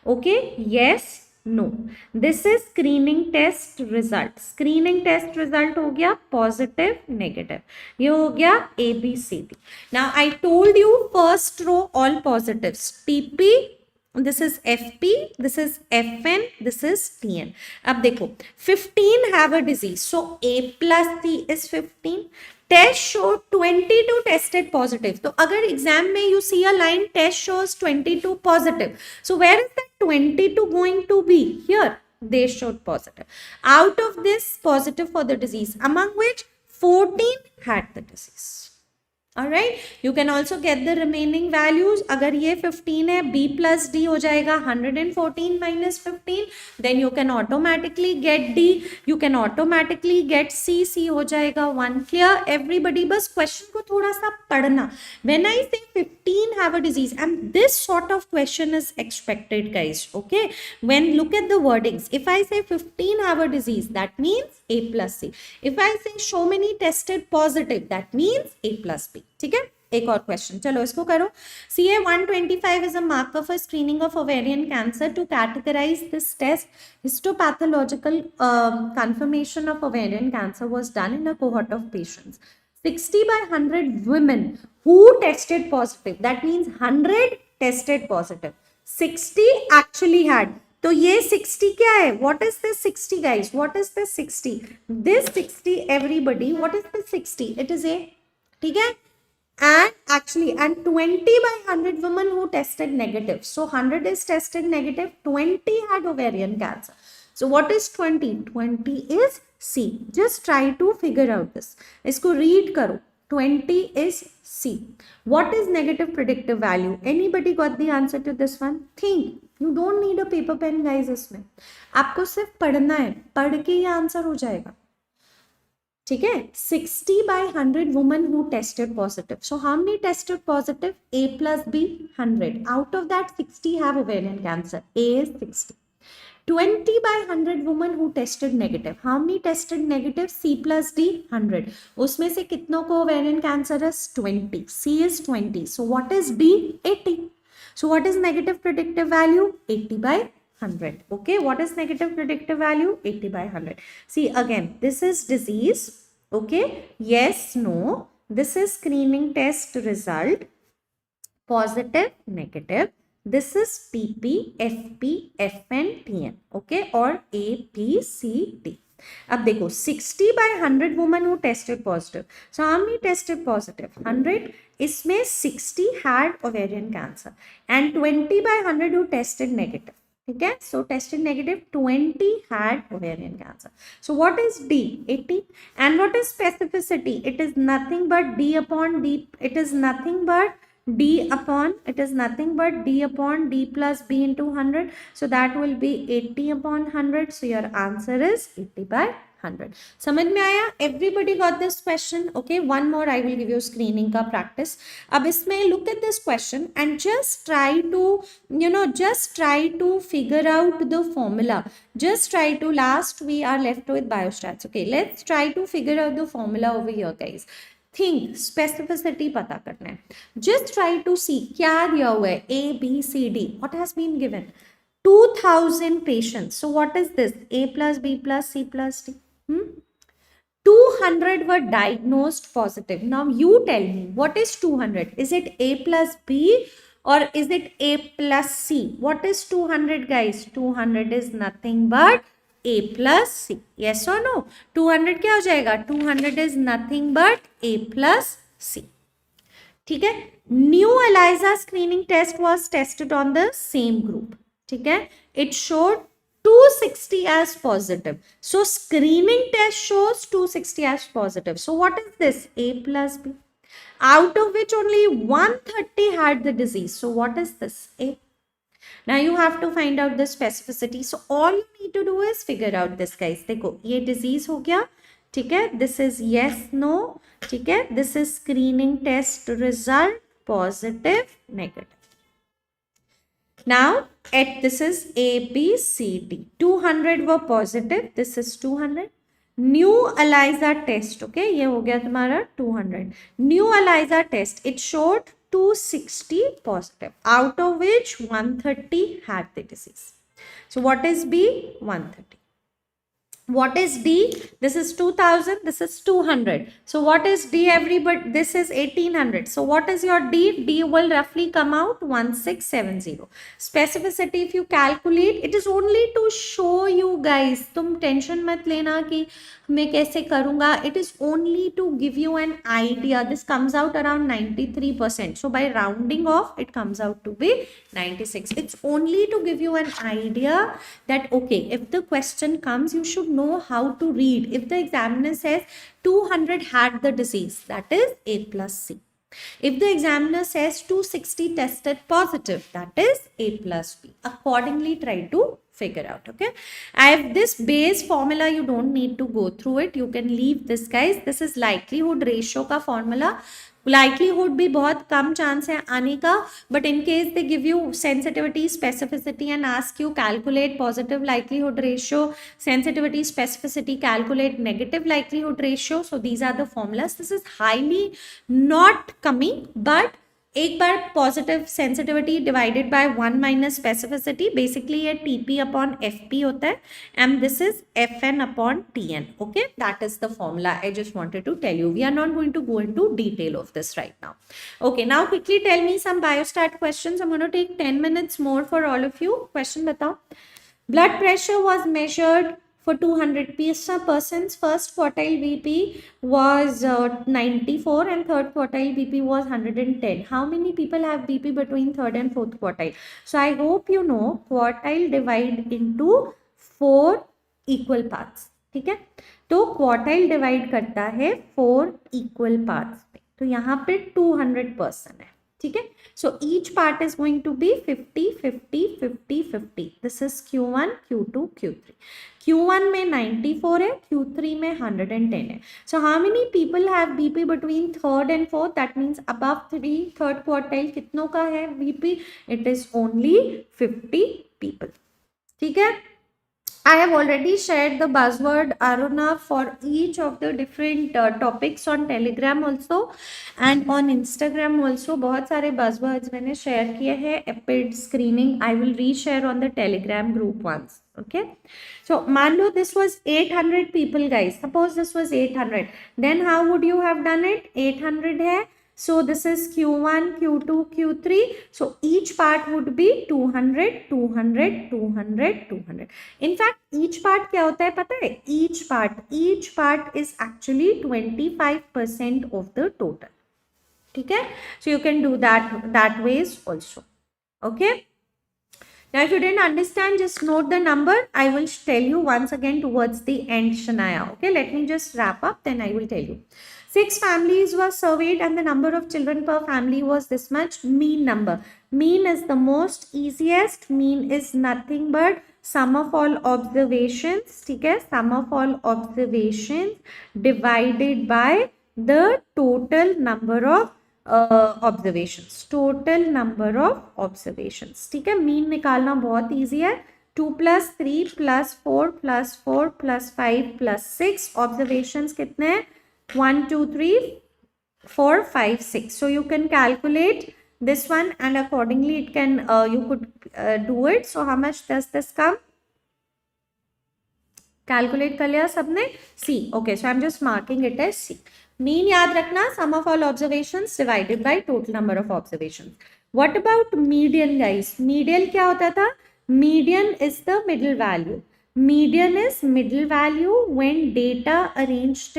Okay, yes, no. This is screening test result. Screening test result हो गया positive, negative. ये हो गया A, B, C, D. Now I told you first row all positives. TP, this is FP, this is FN, this is TN. अब देखो 15 have a disease, so A plus C is 15. Test showed 22 tested positive. तो अगर exam में you see a line test shows 22 positive, so where is that 22 going to be? Here they showed positive. Out of this positive for the disease, among which 14 had the disease. Alright, you can also get the remaining values. अगर ये 15 है, B plus D हो जाएगा 114 minus 15. Then you can automatically get D. You can automatically get C. C हो जाएगा 1. Clear? Everybody, बस question को थोड़ा सा पढ़ना. When I say 15 have a disease, and this sort of question is expected, guys. Okay. When look at the wordings, if I say 15 have a disease, that means A plus C. If I say show many tested positive, that means A plus B. ठीक है, एक और question, चलो इसको करो. CA 125 is a marker for screening of ovarian cancer. To categorize this test, histopathological confirmation of ovarian cancer was done in a cohort of patients. 60 by 100 women who tested positive. That means 100 tested positive. 60 actually had. तो ये 60 क्या है? What is this 60, guys? What is this 60? This 60, everybody, what is this 60? It is A. ठीक है? And actually, and 20 by 100 women who tested negative. So 100 is tested negative, 20 had ovarian cancer. So what is 20? 20 is C. Just try to figure out this. इसको read करो. 20 is C. What is negative predictive value? Anybody got the answer to this one? Think. You don't need a paper pen, guys. इसमें आपको सिर्फ पढ़ना है. पढ़ के ये आंसर हो जाएगा. ठीक है, 60 by 100 women who tested positive. So how many tested positive? A plus B, 100. Out of that, 60 have ovarian cancer. A is 60. 20 by 100 women who tested negative. How many tested negative? C plus D, 100. उसमें से कितनों को ovarian cancer is 20. C is 20. So what is B? 80. So what is negative predictive value? 80 by 100. Okay, what is negative predictive value? 80 by 100. See again, this is disease. Okay, yes, no. This is screening test result. positive, negative. This is PP, FP, FN, TN. Okay, or A, B, C, D. अब देखो 60 by 100 women who tested positive. So how many tested positive? 100. इसमें 60 had ovarian cancer and 20 by 100 who tested negative. ठीक है, so tested negative 20 had ovarian cancer. So what is D? 80. And what is specificity? It is nothing but D upon D. It is nothing but D plus B into 100. So that will be 80 upon 100. So your answer is 80 by 100. समझ में आया? Everybody got this question? Okay, one more I will give you screening का practice. अब इसमें look at this question and just try to figure out the formula. Just try to, last we are left with biostats. Okay, let's try to figure out the formula over here, guys. Think specificity पता करना है. Just try to सी क्या दिया हुआ है. A B C D. What has been given? 2000 patients. So what is this? A plus B plus C plus D. 200 were diagnosed positive. Now you tell me, what is 200? Is it A plus B or is it A plus C? What is 200, guys? 200 is nothing but A plus C. Yes or no? 200 क्या हो जाएगा? 200 is nothing but A plus C. ठीक है? New ELISA screening test was tested on the same group. ठीक है? It showed 260 as positive. So screening test shows 260 as positive. So what is this? A plus B. Out of which only 130 had the disease. So what is this? A. Now you have to find out the specificity. So all you need to do is figure out this, guys. देखो ये disease हो गया. ठीक है? This is yes, no. ठीक है? This is screening test result positive, negative. Now this is A, B, C, D. 200 were positive. This is 200. New ELISA test. Okay, ये हो गया तुम्हारा 200. New ELISA test. It showed 260 positive, out of which 130 had the disease. So what is B? 130. What is D? This is 2000. This is 200. So what is D, everybody? This is 1800. So what is your D? D will roughly come out 1670. Specificity, if you calculate, it is only to show you guys. तुम tension मत लेना कि मैं कैसे करूँगा. It is only to give you an idea. This comes out around 93%. So by rounding off, it comes out to be 96. It's only to give you an idea that okay, if the question comes, you should know how to read. If the examiner says 200 had the disease, that is A plus C. If the examiner says 260 tested positive, that is A plus B. Accordingly, try to figure out. Okay, I have this base formula. You don't need to go through it. You can leave this, guys. This is likelihood ratio का formula. Likelihood भी बहुत कम chance है आने का, but in case they give you sensitivity, specificity and ask you calculate positive likelihood ratio, sensitivity, specificity, calculate negative likelihood ratio. So these are the formulas. This is highly not coming, but एक बार positive sensitivity divided by 1 minus specificity, basically ये TP upon FP होता है and this is FN upon TN. Okay, that is the formula. I just wanted to tell you. We are not going to go into detail of this right now. Okay, now quickly tell me some biostat questions. I am going to take 10 minutes more for all of you. Question बताओ. Blood pressure was measured for 200 persons. First quartile BP was 94 and third quartile BP was 110. How many people have BP between third and fourth quartile? So I hope you know quartile divide into 4 equal parts. ठीक है, तो quartile divide करता है 4 equal parts में. तो यहाँ पे 200 person है. ठीक है, so each part is going to be 50 50 50 50. This is Q1 Q2 Q3. Q1 में 94 है, Q3 में 110 है. So how many people have BP between third and fourth? That means above 3 third quartile कितनों का है BP? It is only 50 people. ठीक है, I have already shared the buzzword Aruna for each of the different topics on Telegram also and on Instagram also. बहुत सारे buzzwords मैंने share किए हैं. Epid screening I will reshare on the Telegram group once. Okay, so मान लो this was 800 people, guys. Suppose this was 800. Then how would you have done it? 800 है, So this is Q1, Q2, Q3. So each part would be 200, 200, 200, 200. In fact, each part क्या होता है पता है? Each part is actually 25% of the total. ठीक है? So you can do that ways also. Okay? Now, if you didn't understand, just note the number. I will tell you once again towards the end, Shania. Okay, let me just wrap up, then I will tell you. 6 families were surveyed and the number of children per family was this much. Mean number. Mean is the most easiest. Mean is nothing but sum of all observations. Okay, sum of all observations divided by the total number of observations, total number of observations. ठीक है, mean निकालना बहुत easy है. 2 + 3 + 4 + 4 + 5 + 6 observations कितने हैं? 1 2 3 4 5 6. So you can calculate this one and accordingly it can you could do it. So how much does this come? Calculate कर लिया सबने? C. Okay, so I'm just marking it as C. Mean याद रखना, sum of all observations divided by total number of observations. What about median, guys? Median क्या होता था? Median is the middle value. Median is middle value when data arranged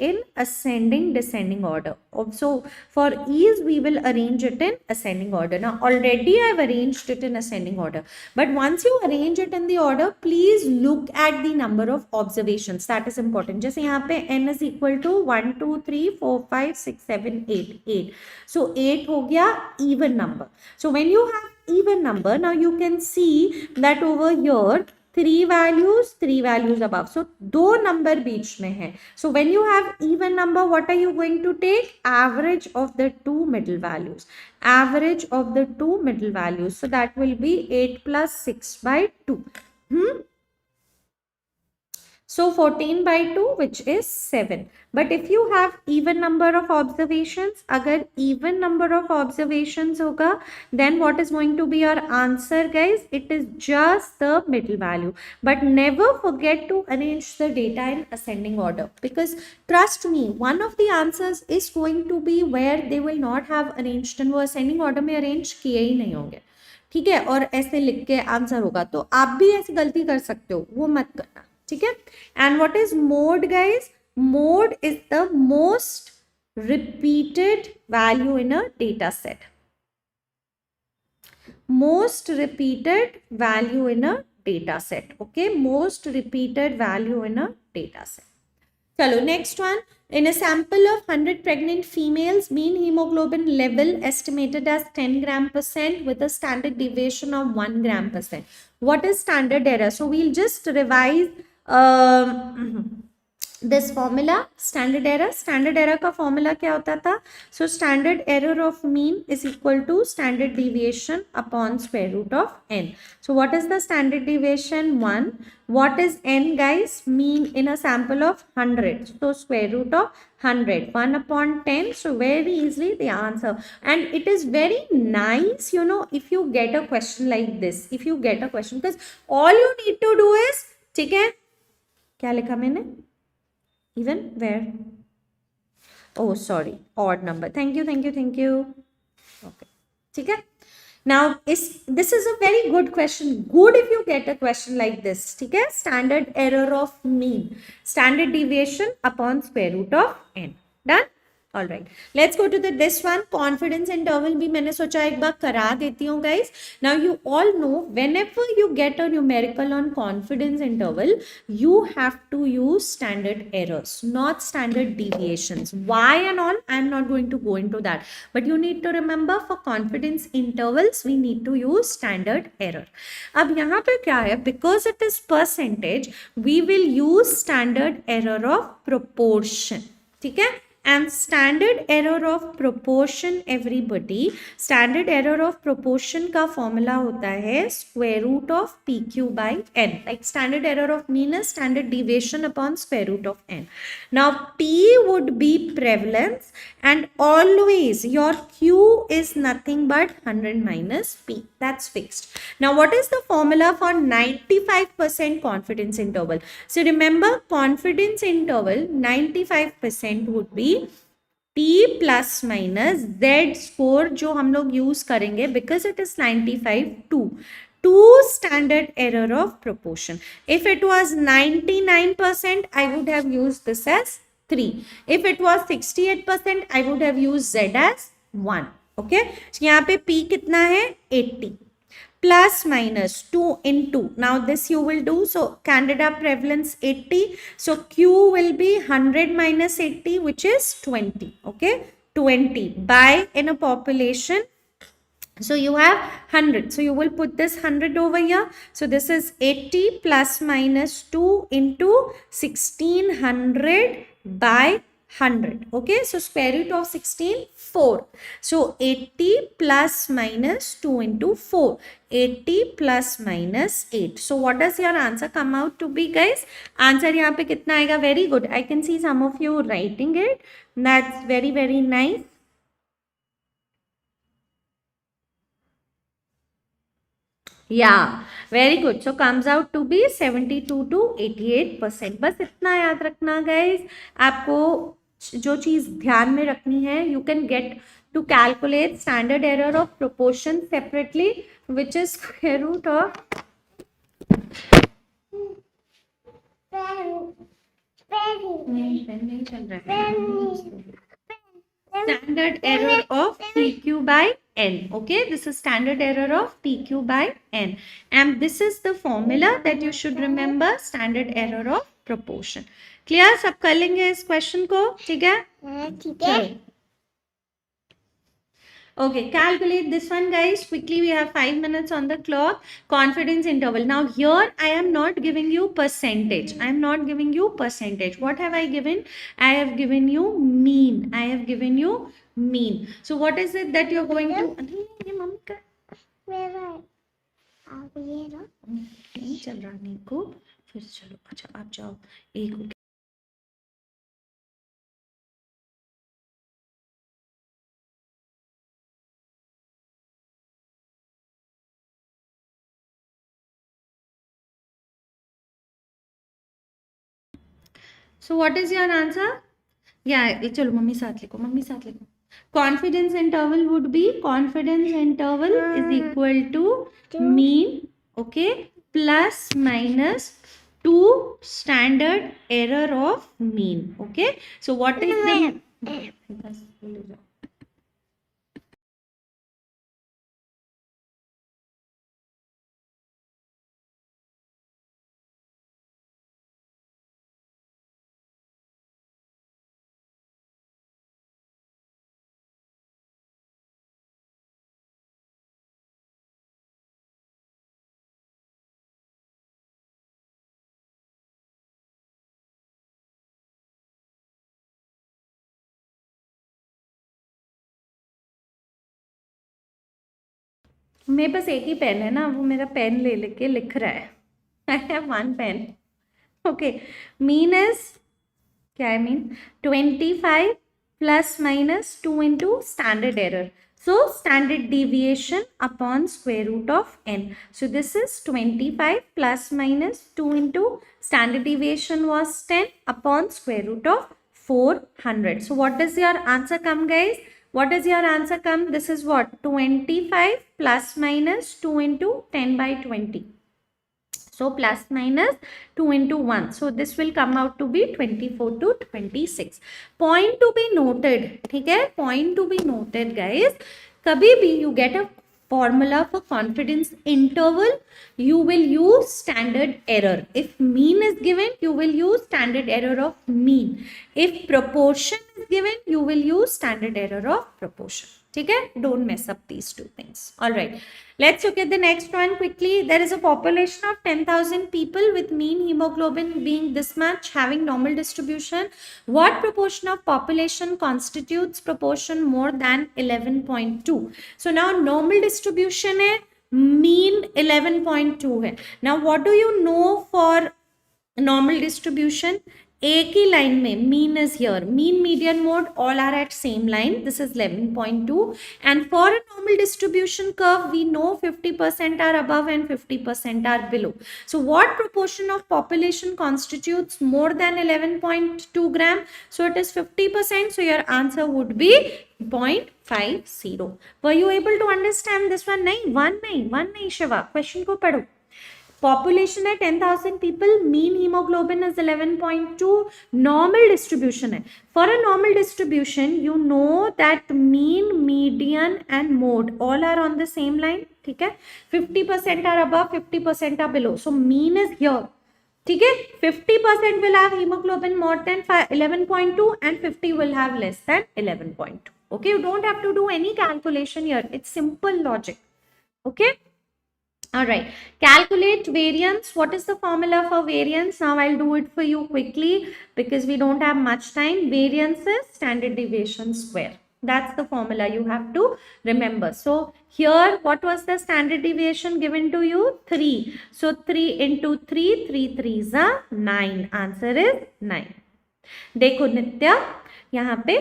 in ascending descending order. So for ease we will arrange it in ascending order. Now already I've arranged it in ascending order, but once you arrange it in the order, please look at the number of observations. That is important. जैसे यहाँ पे n is equal to 1 2 3 4 5 6 7 8 8. So 8 हो गया even number. So when you have even number, now you can see that over here three values above. So दो number बीच में है. So when you have even number, what are you going to take? Average of the two middle values. Average of the two middle values. So that will be 8 + 6 / 2. So 14 / 2, which is 7. But if you have even number of observations, agar even number of observations hoga, then what is going to be your answer, guys? It is just the middle value. But never forget to arrange the data in ascending order, because trust me, one of the answers is going to be where they will not have arranged and वो ascending order में arrange किए ही नहीं होंगे. ठीक है, और ऐसे लिख के आंसर होगा, तो आप भी ऐसी गलती कर सकते हो, वो मत करना. ठीक है. And what is mode, guys? Mode is the most repeated value in a data set. Most repeated value in a data set. Okay, most repeated value in a data set. Chalo, next one. In a sample of 100 pregnant females, mean hemoglobin level estimated as 10 gram% with a standard deviation of 1 gram%. What is standard error? So we'll just revise this formula. Standard error का formula क्या होता था? So standard error of mean is equal to standard deviation upon square root of n. So what is the standard deviation? 1. What is n, guys? Mean in a sample of 100. So square root of 100. 1 upon 10. So very easily the answer. And it is very nice, you know, if you get a question like this. If you get a question, because all you need to do is, ठीक है, क्या लिखा मैंने? Even where? Oh, sorry, odd number. Thank you. Okay, ठीक है. Now this is a very good question. Good if you get a question like this. ठीक है, standard error of mean, standard deviation upon square root of n. Done. All right, let's go to this one. Confidence interval भी मैंने सोचा एक बार करा देती हूँ, guys. Now you all know whenever you get a numerical on confidence interval, you have to use standard errors, not standard deviations. Why and all, I'm not going to go into that. But you need to remember for confidence intervals, we need to use standard error. अब यहाँ पे क्या है? Because it is percentage, we will use standard error of proportion. ठीक है? And standard error of proportion, everybody, standard error of proportion का formula होता है square root of PQ by N. Like standard error of mean is standard deviation upon square root of N. Now P would be prevalence, and always your Q is nothing but 100 minus P. That's fixed. Now what is the formula for 95% confidence interval? So remember, confidence interval 95% would be t plus minus z score जो हम लोग use करेंगे because it is 95 two standard error of proportion. If it was 99%, I would have used this as 3. If it was 68%, I would have used Z as 1. Okay. So यहाँ पे P कितना है 80 plus minus 2 into, now this you will do, so candida prevalence 80, so Q will be 100 minus 80, which is 20. Okay, 20 by in a population. So you have 100. So you will put this 100 over here. So this is 80 plus minus 2 into 1600 by 100. Okay. So square root of 16, 4. So 80 plus minus 2 into 4. 80 plus minus 8. So what does your answer come out to be, guys? Answer यहाँ पे कितना आएगा? Very good. I can see some of you writing it. That's very, very nice. Yeah, very good. So comes out to be 72 to 88%. बस इतना याद रखना guys. आपको जो चीज ध्यान में रखनी है, you can get to calculate standard error of proportion separately, which is square root of नहीं चल रहा है standard error of PQ by N. Okay, this is standard error of PQ by N, and this is the formula that you should remember, standard error of proportion. Clear? सब कर लेंगे इस question को, ठीक है? ठीक है. Okay, calculate this one, guys. Quickly, we have 5 minutes on the clock. Confidence interval. Now, here I am not giving you percentage. I am not giving you percentage. What have I given? I have given you mean. I have given you mean. So, what is it that you're going to? नहीं चल रहा नहीं को फिर चलो अच्छा आप जाओ एक So what is your answer? Yeah, चलो मम्मी साथ लिखो. Confidence interval would be, confidence interval is equal to mean, okay, plus minus 2 standard error of mean. Okay, so what is the मेरे पास एक ही पेन है ना, वो मेरा पेन ले लेके लिख रहा है. I have one pen. Okay, mean is क्या है mean? 25 plus minus 2 into standard error. So standard deviation upon square root of n. So this is 25 plus minus 2 into standard deviation was 10 upon square root of 400. So what does your answer come, guys? What is your answer come? This is what? 25 plus minus 2 into 10 by 20. So plus minus 2 into 1. So this will come out to be 24 to 26. Point to be noted. ठीक है? Point to be noted, guys. कभी भी you get a formula for confidence interval, you will use standard error. If mean is given, you will use standard error of mean. If proportion is given, you will use standard error of proportion. ठीक है? Don't mess up these two things. All right. Let's look at the next one quickly. There is a population of 10,000 people with mean hemoglobin being this much, having normal distribution. What proportion of population constitutes proportion more than 11.2? So now normal distribution है, mean 11.2 है. Now what do you know for normal distribution, एक ही line में mean is here, mean median mode all are at same line, this is 11.2, and for a normal distribution curve we know 50% are above and 50% are below. So what proportion of population constitutes more than 11.2 gram? So it is 50%, so your answer would be 0.50. Were you able to understand this one? नहीं Shiva, question को पढ़ो. Population है 10,000 people, mean haemoglobin is 11.2, normal distribution है. For a normal distribution you know that mean, median and mode all are on the same line. ठीक है, 50% are above, 50% are below, so mean is here. ठीक है, 50% will have hemoglobin more than 11.2 and 50 will have less than 11.2. Okay, you don't have to do any calculation here, it's simple logic. Okay. All right, calculate variance. What is the formula for variance? Now I'll do it for you quickly because we don't have much time. Variance is standard deviation square. That's the formula you have to remember. So here, what was the standard deviation given to you? 3. So 3 into 3, 3 3s are 9. Answer is 9. देखो नित्या, यहाँ पे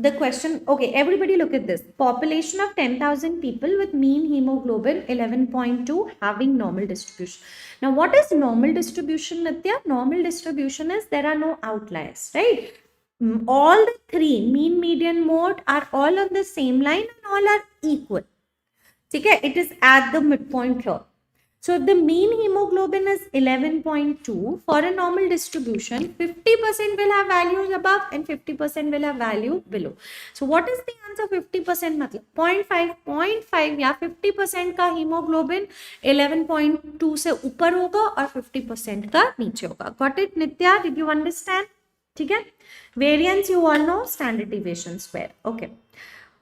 the question, okay, everybody look at this. Population of 10,000 people with mean hemoglobin 11.2 having normal distribution. Now what is normal distribution, Nitya? Normal distribution is there are no outliers, right? All the three, mean, median, mode, are all on the same line and all are equal. Okay, it is at the midpoint here. So if the mean hemoglobin is 11.2, for a normal distribution, 50% will have values above and 50% will have value below. So what is the answer? 50% मतलब 0.5 या 50% का hemoglobin 11.2 से ऊपर होगा और 50% का नीचे होगा. Got it, Nitya? Did you understand? ठीक है. Variance you all know, standard deviation square. Okay.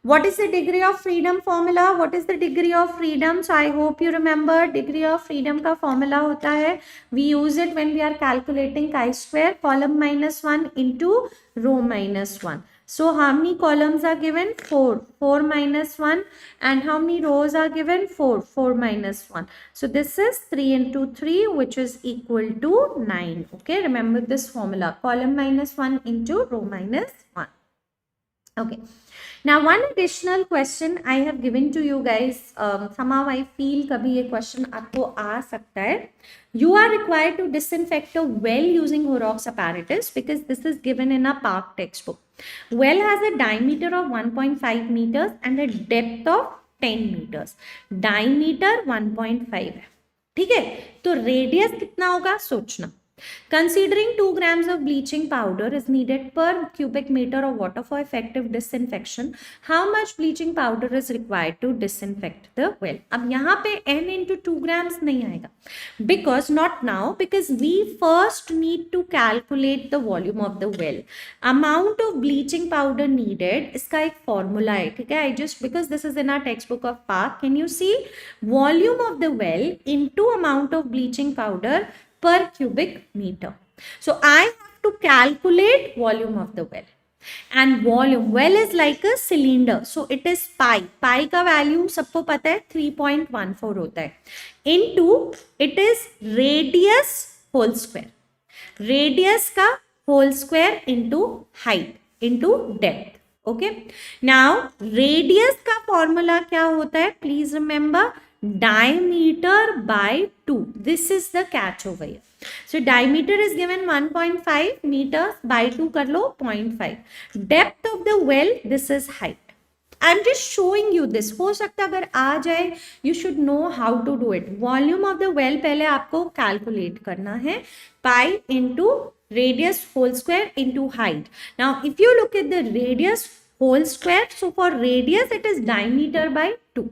What is the degree of freedom formula? What is the degree of freedom? So I hope you remember degree of freedom का formula होता है. We use it when we are calculating chi-square, column -1 into row -1. So how many columns are given? 4. 4 minus 1. And how many rows are given? 4. 4 minus 1. So this is 3 into 3, which is equal to 9. Okay, remember this formula. Column -1 into row -1. Okay. Now one additional question I have given to you guys. Somehow I feel कभी ये question आपको आ सकता है. You are required to disinfect a well using Horrocks apparatus because this is given in a park textbook. Well has a diameter of 1.5 meters and a depth of 10 meters. Diameter 1.5 है. ठीक है, तो radius कितना होगा सोचना. Considering 2 grams of bleaching powder is needed per cubic meter of water for effective disinfection, how much bleaching powder is required to disinfect the well? अब यहाँ पे n into 2 grams नहीं आएगा because not now, because we first need to calculate the volume of the well. Amount of bleaching powder needed, इसका एक formula है. ठीक है, I just, because this is in our textbook of park, can you see volume of the well into amount of bleaching powder per cubic meter. So I have to calculate volume of the well. And volume, well is like a cylinder. So it is pi. Pi का value सबको पता है 3.14 होता है. Into it is radius whole square. Radius का whole square into height into depth. Okay. Now radius का formula क्या होता है? Please remember, diameter by 2. This is the catch over here. So diameter is given 1.5 meters, by 2 कर लो 0.5. Depth of the well, this is height. I'm just showing you this. हो सकता है अगर आ जाए, you should know how to do it. Volume of the well पहले आपको calculate करना है. Pi into radius whole square into height. Now if you look at the radius whole square, so for radius it is diameter by 2.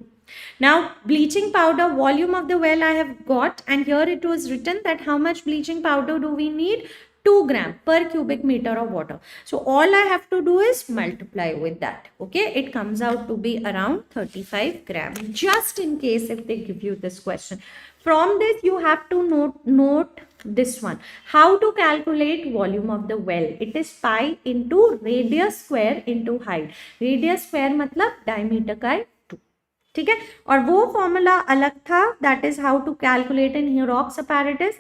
Now bleaching powder volume of the well I have got, and here it was written that how much bleaching powder do we need? 2 gram per cubic meter of water. So all I have to do is multiply with that. Okay, it comes out to be around 35 gram, just in case if they give you this question. From this you have to note this one. How to calculate volume of the well? It is pi into radius square into height. Radius square मतलब diameter का 2. ठीक है, और वो formula अलग था, that is how to calculate in Horrocks apparatus.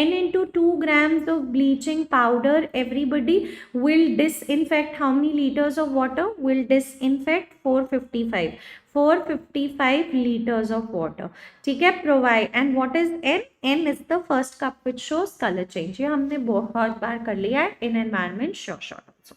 n into 2 grams of bleaching powder, everybody will disinfect how many liters of water? Will disinfect 455 liters of water. ठीक है, provide. And what is n? n is the first cup which shows color change. ये हमने बहुत बार कर लिया है in environment sure shot also.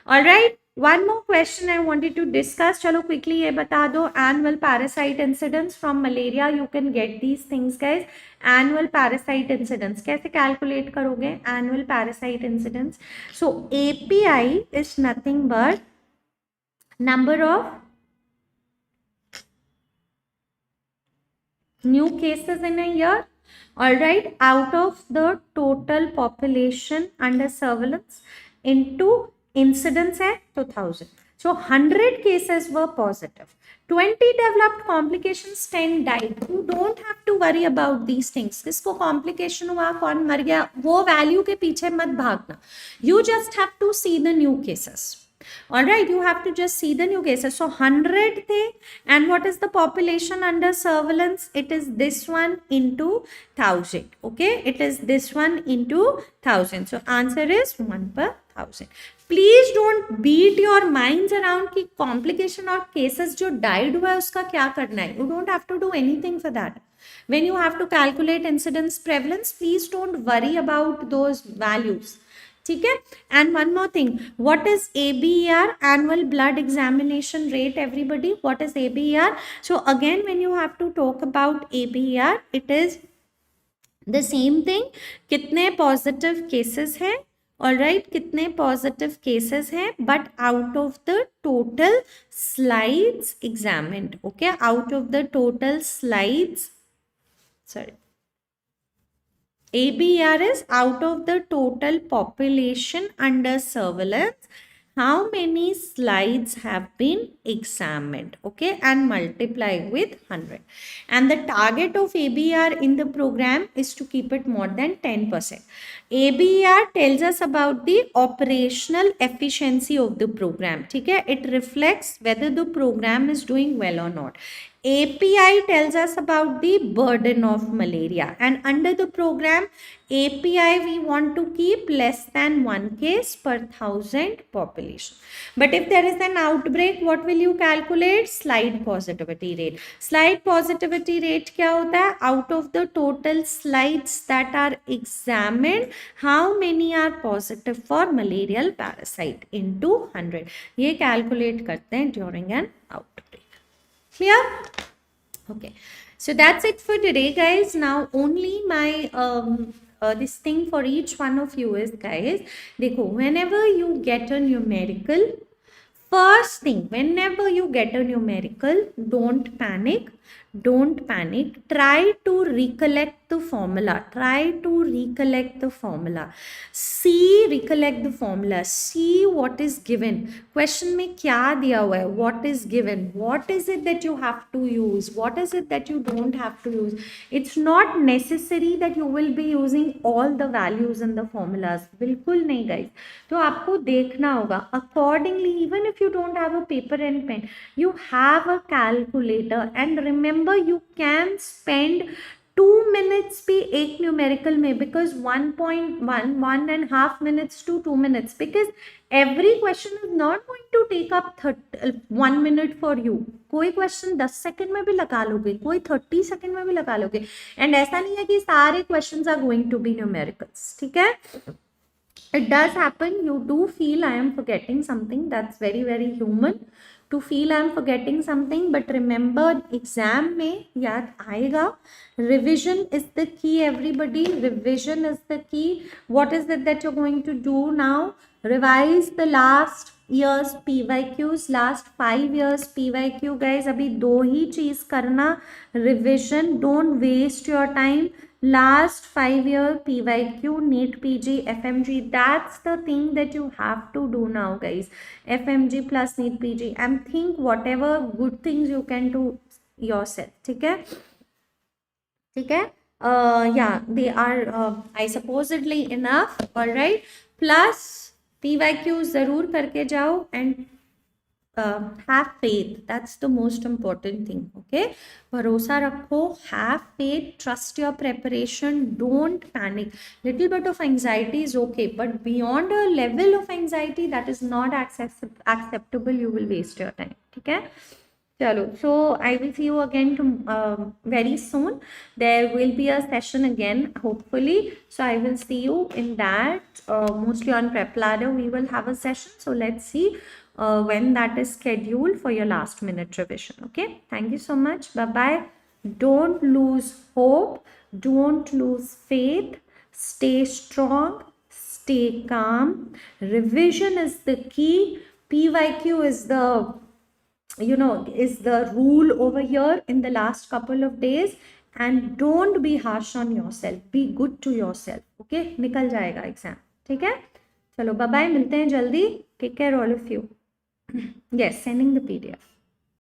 All right, one more question I wanted to discuss. चलो quickly ये बता दो, annual parasite incidence from malaria. You can get these things guys. Annual parasite incidence कैसे calculate करोगे? Annual parasite incidence. So API is nothing but number of new cases in a year. All right, out of the total population under surveillance into incidence है 2000. So 100 cases were positive. 20 developed complications, 10 died. You don't have to worry about these things. किसको complication हुआ, कौन मर गया, वो value के पीछे मत भागना. You just have to see the new cases. All right, you have to just see the new cases. So 100 the, and what is the population under surveillance? It is this one into 1000. Okay, it is this one into 1000. So answer is 1 per 1000. Please don't beat your minds around कि complication और cases जो died हुआ है उसका क्या करना है. You don't have to do anything for that. When you have to calculate incidence prevalence, please don't worry about those values. ठीक है, and one more thing, what is ABER? Annual blood examination rate, everybody. What is ABER? So again, when you have to talk about ABER, it is the same thing. कितने positive cases हैं, all right, कितने positive cases हैं, but out of the total slides examined. Okay, out of the total slides, sorry, ABER is out of the total population under surveillance, how many slides have been examined, okay, and multiply with 100. And the target of ABER in the program is to keep it more than 10%. ABER tells us about the operational efficiency of the program. ठीक है, it reflects whether the program is doing well or not. API tells us about the burden of malaria, and under the program API we want to keep less than 1 case per 1000 population. But if there is an outbreak, what will you calculate? Slide positivity rate. Slide positivity rate क्या होता है? Out of the total slides that are examined, how many are positive for malarial parasite into 100. ये calculate करते हैं during an outbreak. Clear? Okay, so that's it for today guys. Now only my this thing for each one of you is guys, देखो, whenever you get a numerical, first thing, whenever you get a numerical, don't panic. Try to recollect the formula. Recollect the formula. See what is given. Question में क्या दिया हुआ है? What is given? What is it that you have to use? What is it that you don't have to use? It's not necessary that you will be using all the values in the formulas. बिल्कुल नहीं guys. तो आपको देखना होगा accordingly. Even if you don't have a paper and pen, you have a calculator, and remember you can spend 2 minutes भी एक numerical में, because 1.1.5 minutes to 2 minutes, because every question is not going to take up 1 minute for you. कोई question 10 second में भी लगा लोगे, कोई 30 second में भी लगा लोगे, and ऐसा नहीं है कि सारे questions are going to be numericals. ठीक है, it does happen, you do feel I am forgetting something, that's very very human to feel I am forgetting something, but remember exam में याद आएगा. Revision is the key everybody. Revision is the key. What is it that you're going to do now? Revise the last years PYQs, last 5 years PYQ guys. अभी दो ही चीज करना, revision, don't waste your time. Last 5 year PYQ, neetpg, FMGE, that's the thing that you have to do now guys. FMGE plus neetpg, and think whatever good things you can do yourself. ठीक है, ठीक है, yeah, they are I supposedly enough. All right, plus PYQ जरूर करके जाओ, and have faith. That's the most important thing. Okay, bharosa rakho, have faith, trust your preparation, don't panic. Little bit of anxiety is okay, but beyond a level of anxiety that is not acceptable, you will waste your time. Okay. Chalo, so I will see you again very soon. There will be a session again, hopefully. So I will see you in that. Mostly on Prep Ladder, we will have a session. So let's see when that is scheduled for your last minute revision. Okay. Thank you so much. Bye bye. Don't lose hope. Don't lose faith. Stay strong. Stay calm. Revision is the key. PYQ is the is the rule over here in the last couple of days. And don't be harsh on yourself, be good to yourself. Okay, निकल जाएगा exam. ठीक है, चलो bye bye, मिलते हैं जल्दी. Take care all of you. Yes, sending the PDF.